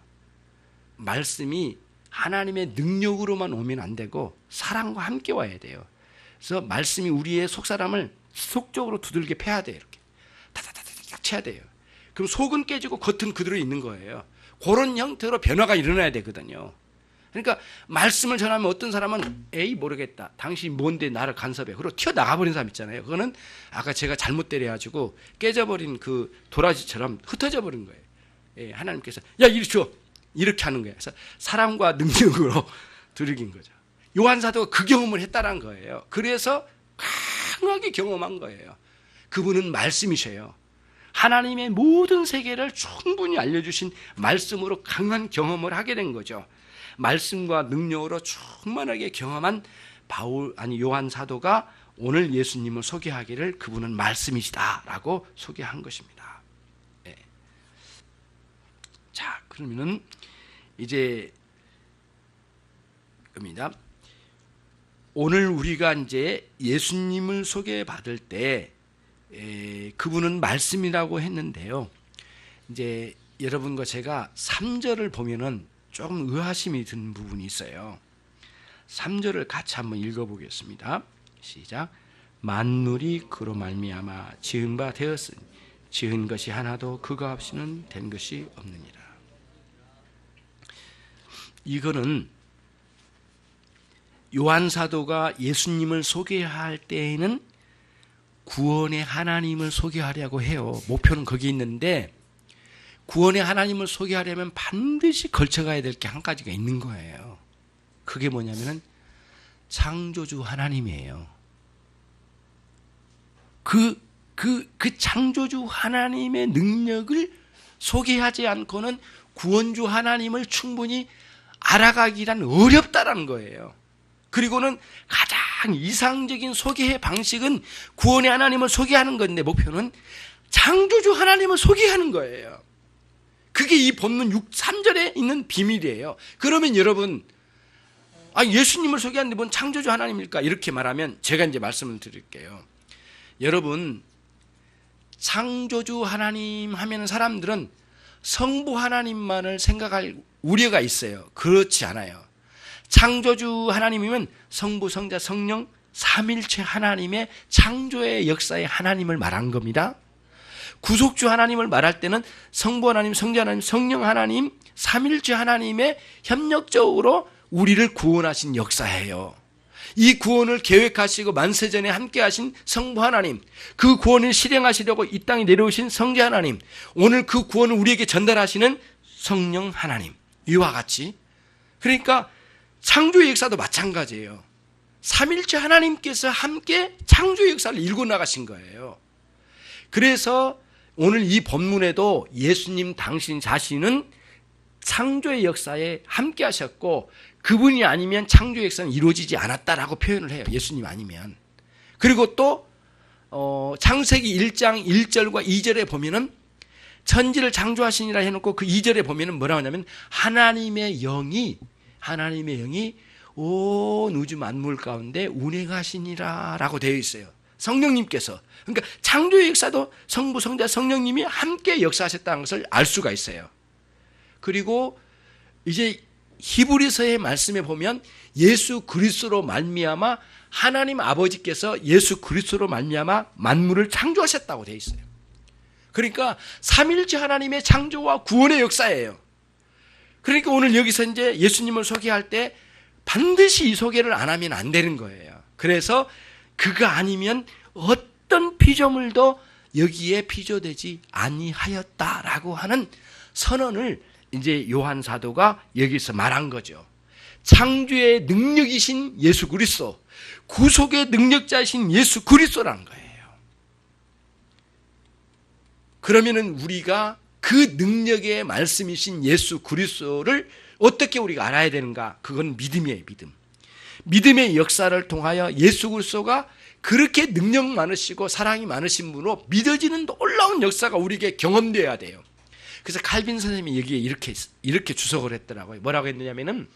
말씀이 하나님의 능력으로만 오면 안 되고 사랑과 함께 와야 돼요. 그래서 말씀이 우리의 속사람을 속적으로 두들겨 패야 돼요. 이렇게 타타타타 쳐야 돼요. 그럼 속은 깨지고 겉은 그대로 있는 거예요. 그런 형태로 변화가 일어나야 되거든요. 그러니까 말씀을 전하면 어떤 사람은 에이 모르겠다, 당신이 뭔데 나를 간섭해, 그리고 튀어나가버린 사람 있잖아요. 그거는 아까 제가 잘못 때려가지고 깨져버린 그 도라지처럼 흩어져 버린 거예요. 예, 하나님께서 야 이리 줘 이렇게 하는 거예요. 그래서 사랑과 능력으로 두들긴 거죠. 요한 사도가 그 경험을 했다는 거예요. 그래서 강하게 경험한 거예요. 그분은 말씀이셔요. 하나님의 모든 세계를 충분히 알려주신 말씀으로 강한 경험을 하게 된 거죠. 말씀과 능력으로 충만하게 경험한 요한 사도가 오늘 예수님을 소개하기를 그분은 말씀이시다라고 소개한 것입니다. 네. 자, 그러면은 이제 겁니다. 오늘 우리가 이제 예수님을 소개받을 때 그분은 말씀이라고 했는데요. 이제 여러분과 제가 3절을 보면은 조금 의아심이 드는 부분이 있어요. 3절을 같이 한번 읽어보겠습니다. 시작. 만물이 그로 말미암아 지은 바 되었으니 지은 것이 하나도 그가 없이는 된 것이 없느니라. 이거는 요한 사도가 예수님을 소개할 때에는 구원의 하나님을 소개하려고 해요. 목표는 거기 있는데 구원의 하나님을 소개하려면 반드시 걸쳐가야 될 게 한 가지가 있는 거예요. 그게 뭐냐면은 창조주 하나님이에요. 그 창조주 하나님의 능력을 소개하지 않고는 구원주 하나님을 충분히 알아가기란 어렵다라는 거예요. 그리고는 가장 이상적인 소개의 방식은 구원의 하나님을 소개하는 건데 목표는 창조주 하나님을 소개하는 거예요. 그게 이 본문 3절에 있는 비밀이에요. 그러면 여러분, 예수님을 소개하는데 뭔 창조주 하나님일까? 이렇게 말하면 제가 이제 말씀을 드릴게요. 여러분, 창조주 하나님 하면 사람들은 성부 하나님만을 생각할 우려가 있어요. 그렇지 않아요. 창조주 하나님이면 성부, 성자, 성령 삼일체 하나님의 창조의 역사의 하나님을 말한 겁니다. 구속주 하나님을 말할 때는 성부 하나님, 성자 하나님, 성령 하나님, 삼일체 하나님의 협력적으로 우리를 구원하신 역사예요. 이 구원을 계획하시고 만세전에 함께 하신 성부 하나님, 그 구원을 실행하시려고 이 땅에 내려오신 성자 하나님, 오늘 그 구원을 우리에게 전달하시는 성령 하나님, 이와 같이. 그러니까 창조의 역사도 마찬가지예요. 삼일체 하나님께서 함께 창조의 역사를 일궈 나가신 거예요. 그래서 오늘 이 본문에도 예수님 당신 자신은 창조의 역사에 함께 하셨고 그분이 아니면 창조의 역사는 이루어지지 않았다라고 표현을 해요. 예수님 아니면. 그리고 또 창세기 1장 1절과 2절에 보면은 천지를 창조하시니라 해놓고 그 2절에 보면은 뭐라고 하냐면 하나님의 영이 온 우주 만물 가운데 운행하시니라 라고 되어 있어요. 성령님께서. 그러니까 창조의 역사도 성부, 성자, 성령님이 함께 역사하셨다는 것을 알 수가 있어요. 그리고 이제 히브리서의 말씀에 보면 예수 그리스도로 말미암아 하나님 아버지께서 예수 그리스도로 말미암아 만물을 창조하셨다고 되어 있어요. 그러니까 삼일체 하나님의 창조와 구원의 역사예요. 그러니까 오늘 여기서 이제 예수님을 소개할 때 반드시 이 소개를 안 하면 안 되는 거예요. 그래서 그가 아니면 어떤 피조물도 여기에 피조되지 아니하였다라고 하는 선언을 이제 요한 사도가 여기서 말한 거죠. 창조의 능력이신 예수 그리스도, 구속의 능력자이신 예수 그리스도라는 거예요. 그러면은 우리가 그 능력의 말씀이신 예수 그리스도를 어떻게 우리가 알아야 되는가? 그건 믿음이에요, 믿음. 믿음의 역사를 통하여 예수 그리스도가 그렇게 능력 많으시고 사랑이 많으신 분으로 믿어지는 놀라운 역사가 우리에게 경험되어야 돼요. 그래서 칼빈 선생님이 여기에 이렇게 주석을 했더라고요. 뭐라고 했느냐면은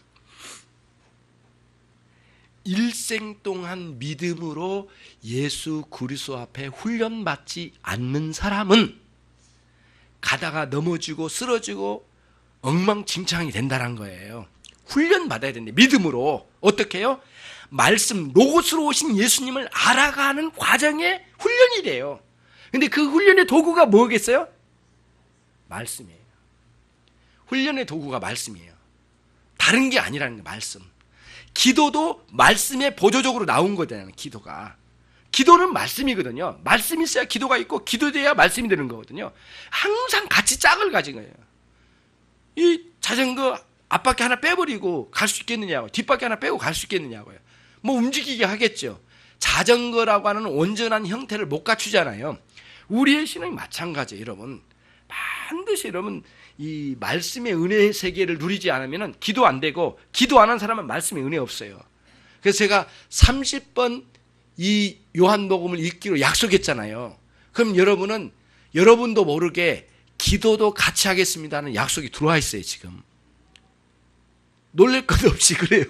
일생 동안 믿음으로 예수 그리스도 앞에 훈련받지 않는 사람은 가다가 넘어지고 쓰러지고 엉망진창이 된다는 거예요. 훈련받아야 된대. 믿음으로. 어떻게 해요? 말씀, 로고스로 오신 예수님을 알아가는 과정의 훈련이 돼요. 근데 그 훈련의 도구가 뭐겠어요? 말씀이에요. 훈련의 도구가 말씀이에요. 다른 게 아니라는 게 말씀. 기도도 말씀에 보조적으로 나온 거잖아요. 기도가. 기도는 말씀이거든요. 말씀이 있어야 기도가 있고 기도돼야 말씀이 되는 거거든요. 항상 같이 짝을 가진 거예요. 이 자전거 앞바퀴 하나 빼버리고 갈 수 있겠느냐고, 뒷바퀴 하나 빼고 갈 수 있겠느냐고요. 뭐 움직이게 하겠죠. 자전거라고 하는 온전한 형태를 못 갖추잖아요. 우리의 신앙이 마찬가지예요, 여러분. 반드시 여러분 이 말씀의 은혜의 세계를 누리지 않으면 기도 안 되고, 기도 안 한 사람은 말씀의 은혜 없어요. 그래서 제가 30번 이 요한복음을 읽기로 약속했잖아요. 그럼 여러분도 모르게 기도도 같이 하겠습니다는 약속이 들어와 있어요, 지금. 놀랄 것 없이 그래요.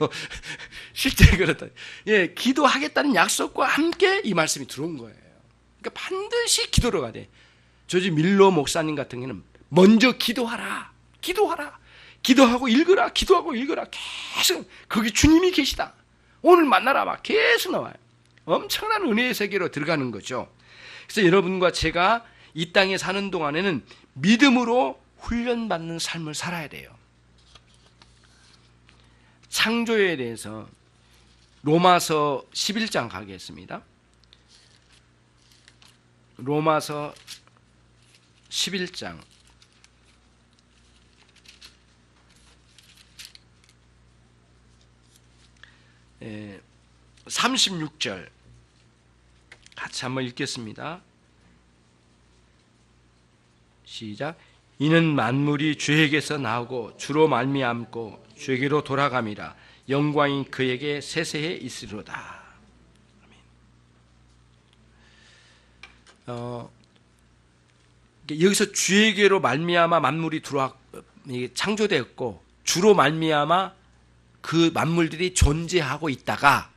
실제 그렇다. 예, 기도하겠다는 약속과 함께 이 말씀이 들어온 거예요. 그러니까 반드시 기도로 가야 돼. 조지 밀러 목사님 같은 경우는 먼저 기도하라. 기도하고 읽으라. 기도하고 읽으라. 계속 거기 주님이 계시다. 오늘 만나라. 막 계속 나와요. 엄청난 은혜의 세계로 들어가는 거죠. 그래서 여러분과 제가 이 땅에 사는 동안에는 믿음으로 훈련받는 삶을 살아야 돼요. 창조에 대해서 로마서 11장 가겠습니다. 로마서 11장 36절 같이 한번 읽겠습니다. 시작. 이는 만물이 주에게서 나오고 주로 말미암고 주에게로 돌아감이라. 영광이 그에게 세세에 있으리로다. 여기서 주에게로 말미암아 만물이 창조되었고 주로 말미암아 그 만물들이 존재하고 있다가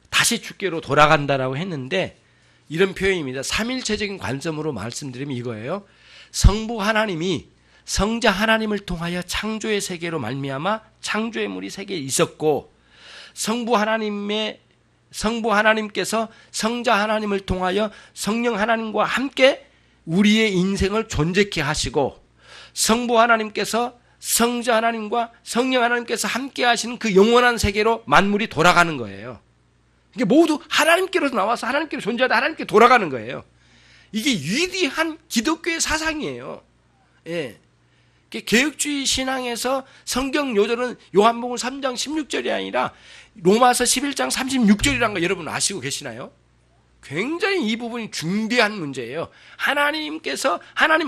다시 주께로 돌아간다라고 했는데, 이런 표현입니다. 삼일체적인 관점으로 말씀드리면 이거예요. 성부 하나님이 성자 하나님을 통하여 창조의 세계로 말미암아 창조의 물이 세계에 있었고, 성부 하나님께서 성자 하나님을 통하여 성령 하나님과 함께 우리의 인생을 존재케 하시고, 성부 하나님께서 성자 하나님과 성령 하나님께서 함께 하시는 그 영원한 세계로 만물이 돌아가는 거예요. 이게 모두 하나님께로 나와서 하나님께로 존재하다 하나님께 돌아가는 거예요. 이게 위대한 기독교의 사상이에요. 예. 개혁주의 신앙에서 성경 요절은 요한복음 3장 16절이 아니라 로마서 11장 36절이라는 거 여러분 아시고 계시나요? 굉장히 이 부분이 중대한 문제예요. 하나님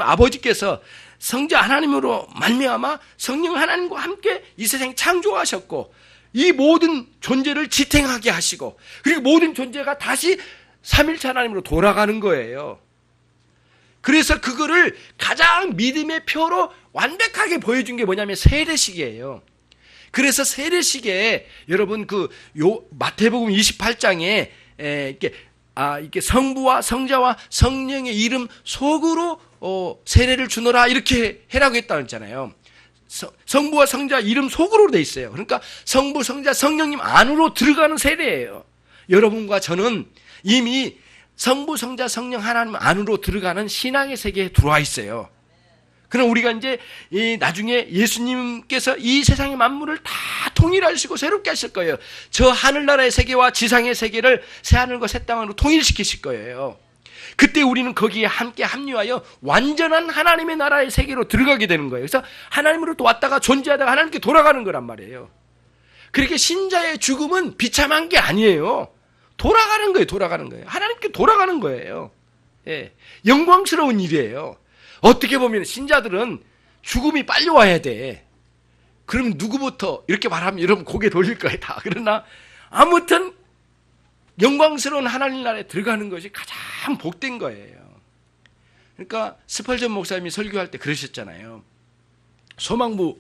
아버지께서 성자 하나님으로 말미암아 성령 하나님과 함께 이 세상 창조하셨고, 이 모든 존재를 지탱하게 하시고, 그리고 모든 존재가 다시 삼일체 하나님으로 돌아가는 거예요. 그래서 그거를 가장 믿음의 표로 완벽하게 보여준 게 뭐냐면 세례식이에요. 그래서 세례식에 여러분 마태복음 28장에 이렇게 성부와 성자와 성령의 이름 속으로 세례를 주노라 이렇게 해라고 했다고 했잖아요. 성부와 성자 이름 속으로 돼 있어요. 그러니까 성부, 성자, 성령님 안으로 들어가는 세례예요. 여러분과 저는 이미 성부, 성자, 성령 하나님 안으로 들어가는 신앙의 세계에 들어와 있어요. 그럼 우리가 이제 나중에 예수님께서 이 세상의 만물을 다 통일하시고 새롭게 하실 거예요. 저 하늘나라의 세계와 지상의 세계를 새하늘과 새 땅으로 통일시키실 거예요. 그때 우리는 거기에 함께 합류하여 완전한 하나님의 나라의 세계로 들어가게 되는 거예요. 그래서 하나님으로 또 왔다가 존재하다가 하나님께 돌아가는 거란 말이에요. 그렇게 신자의 죽음은 비참한 게 아니에요. 돌아가는 거예요. 돌아가는 거예요. 하나님께 돌아가는 거예요. 예, 영광스러운 일이에요. 어떻게 보면 신자들은 죽음이 빨리 와야 돼. 그럼 누구부터 이렇게 말하면 여러분 고개 돌릴 거예요. 다. 그러나 아무튼 영광스러운 하나님 나라에 들어가는 것이 가장 복된 거예요. 그러니까 스펄전 목사님이 설교할 때 그러셨잖아요. 소망부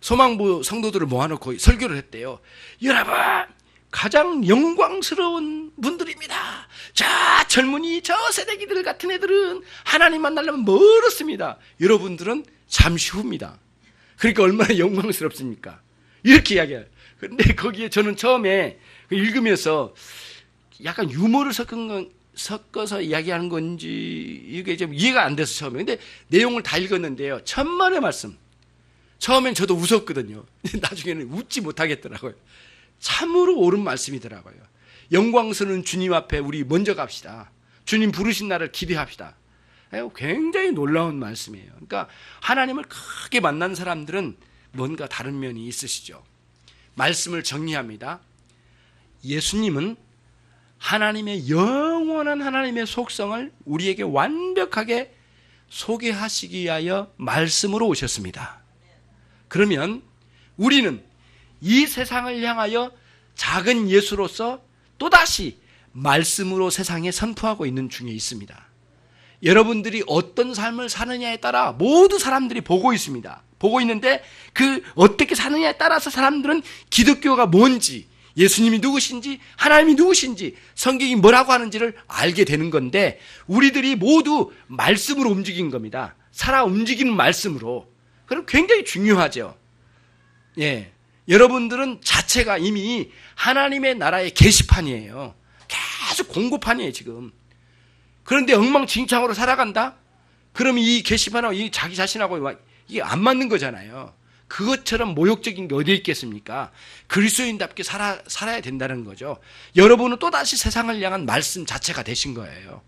성도들을 모아놓고 설교를 했대요. 여러분, 가장 영광스러운 분들입니다. 자, 젊은이, 저 새내기들 같은 애들은 하나님 만나려면 멀었습니다. 여러분들은 잠시 후입니다. 그러니까 얼마나 영광스럽습니까? 이렇게 이야기해요. 근데 거기에 저는 처음에 읽으면서 약간 유머를 섞어서 이야기하는 건지 이게 좀 이해가 안 돼서 처음에. 근데 내용을 다 읽었는데요. 천만의 말씀. 처음엔 저도 웃었거든요. 나중에는 웃지 못하겠더라고요. 참으로 옳은 말씀이더라고요. 영광스러운 주님 앞에 우리 먼저 갑시다. 주님 부르신 날을 기대합시다. 굉장히 놀라운 말씀이에요. 그러니까 하나님을 크게 만난 사람들은 뭔가 다른 면이 있으시죠. 말씀을 정리합니다. 예수님은 하나님의 영원한 하나님의 속성을 우리에게 완벽하게 소개하시기 위하여 말씀으로 오셨습니다. 그러면 우리는 이 세상을 향하여 작은 예수로서 또다시 말씀으로 세상에 선포하고 있는 중에 있습니다. 여러분들이 어떤 삶을 사느냐에 따라 모두 사람들이 보고 있습니다. 보고 있는데 그 어떻게 사느냐에 따라서 사람들은 기독교가 뭔지, 예수님이 누구신지, 하나님이 누구신지, 성경이 뭐라고 하는지를 알게 되는 건데 우리들이 모두 말씀으로 움직인 겁니다. 살아 움직이는 말씀으로. 그럼 굉장히 중요하죠. 예. 여러분들은 자체가 이미 하나님의 나라의 게시판이에요. 계속 공고판이에요, 지금. 그런데 엉망진창으로 살아간다? 그럼 이 게시판하고 이 자기 자신하고 이게 안 맞는 거잖아요. 그것처럼 모욕적인 게 어디 있겠습니까? 그리스도인답게 살아야 된다는 거죠. 여러분은 또다시 세상을 향한 말씀 자체가 되신 거예요.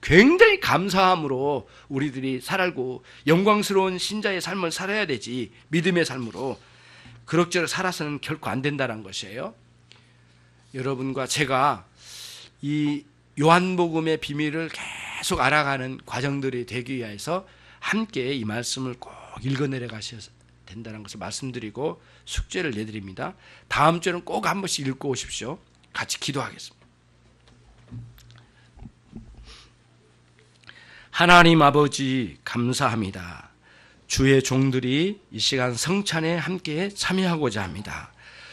굉장히 감사함으로 우리들이 살고 영광스러운 신자의 삶을 살아야 되지, 믿음의 삶으로. 그럭저럭 살아서는 결코 안 된다는 것이에요. 여러분과 제가 이 요한복음의 비밀을 계속 알아가는 과정들이 되기 위해서 함께 이 말씀을 꼭 읽어내려 가셔야 된다는 것을 말씀드리고 숙제를 내드립니다. 다음 주에는 꼭 한 번씩 읽고 오십시오. 같이 기도하겠습니다. 하나님 아버지 감사합니다. 주의 종들이 이 시간 성찬에 함께 참여하고자 합니다.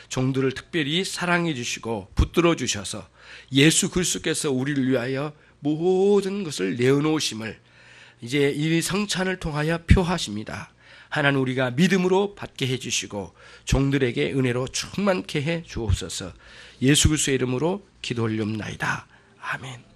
종들을 특별히 사랑해 주시고 붙들어 주셔서 예수 그리스도께서 우리를 위하여 모든 것을 내어놓으심을 이제 이 성찬을 통하여 표하십니다. 하나님, 우리가 믿음으로 받게 해주시고 종들에게 은혜로 충만케 해 주옵소서. 예수 그리스도의 이름으로 기도 올리옵나이다. 아멘.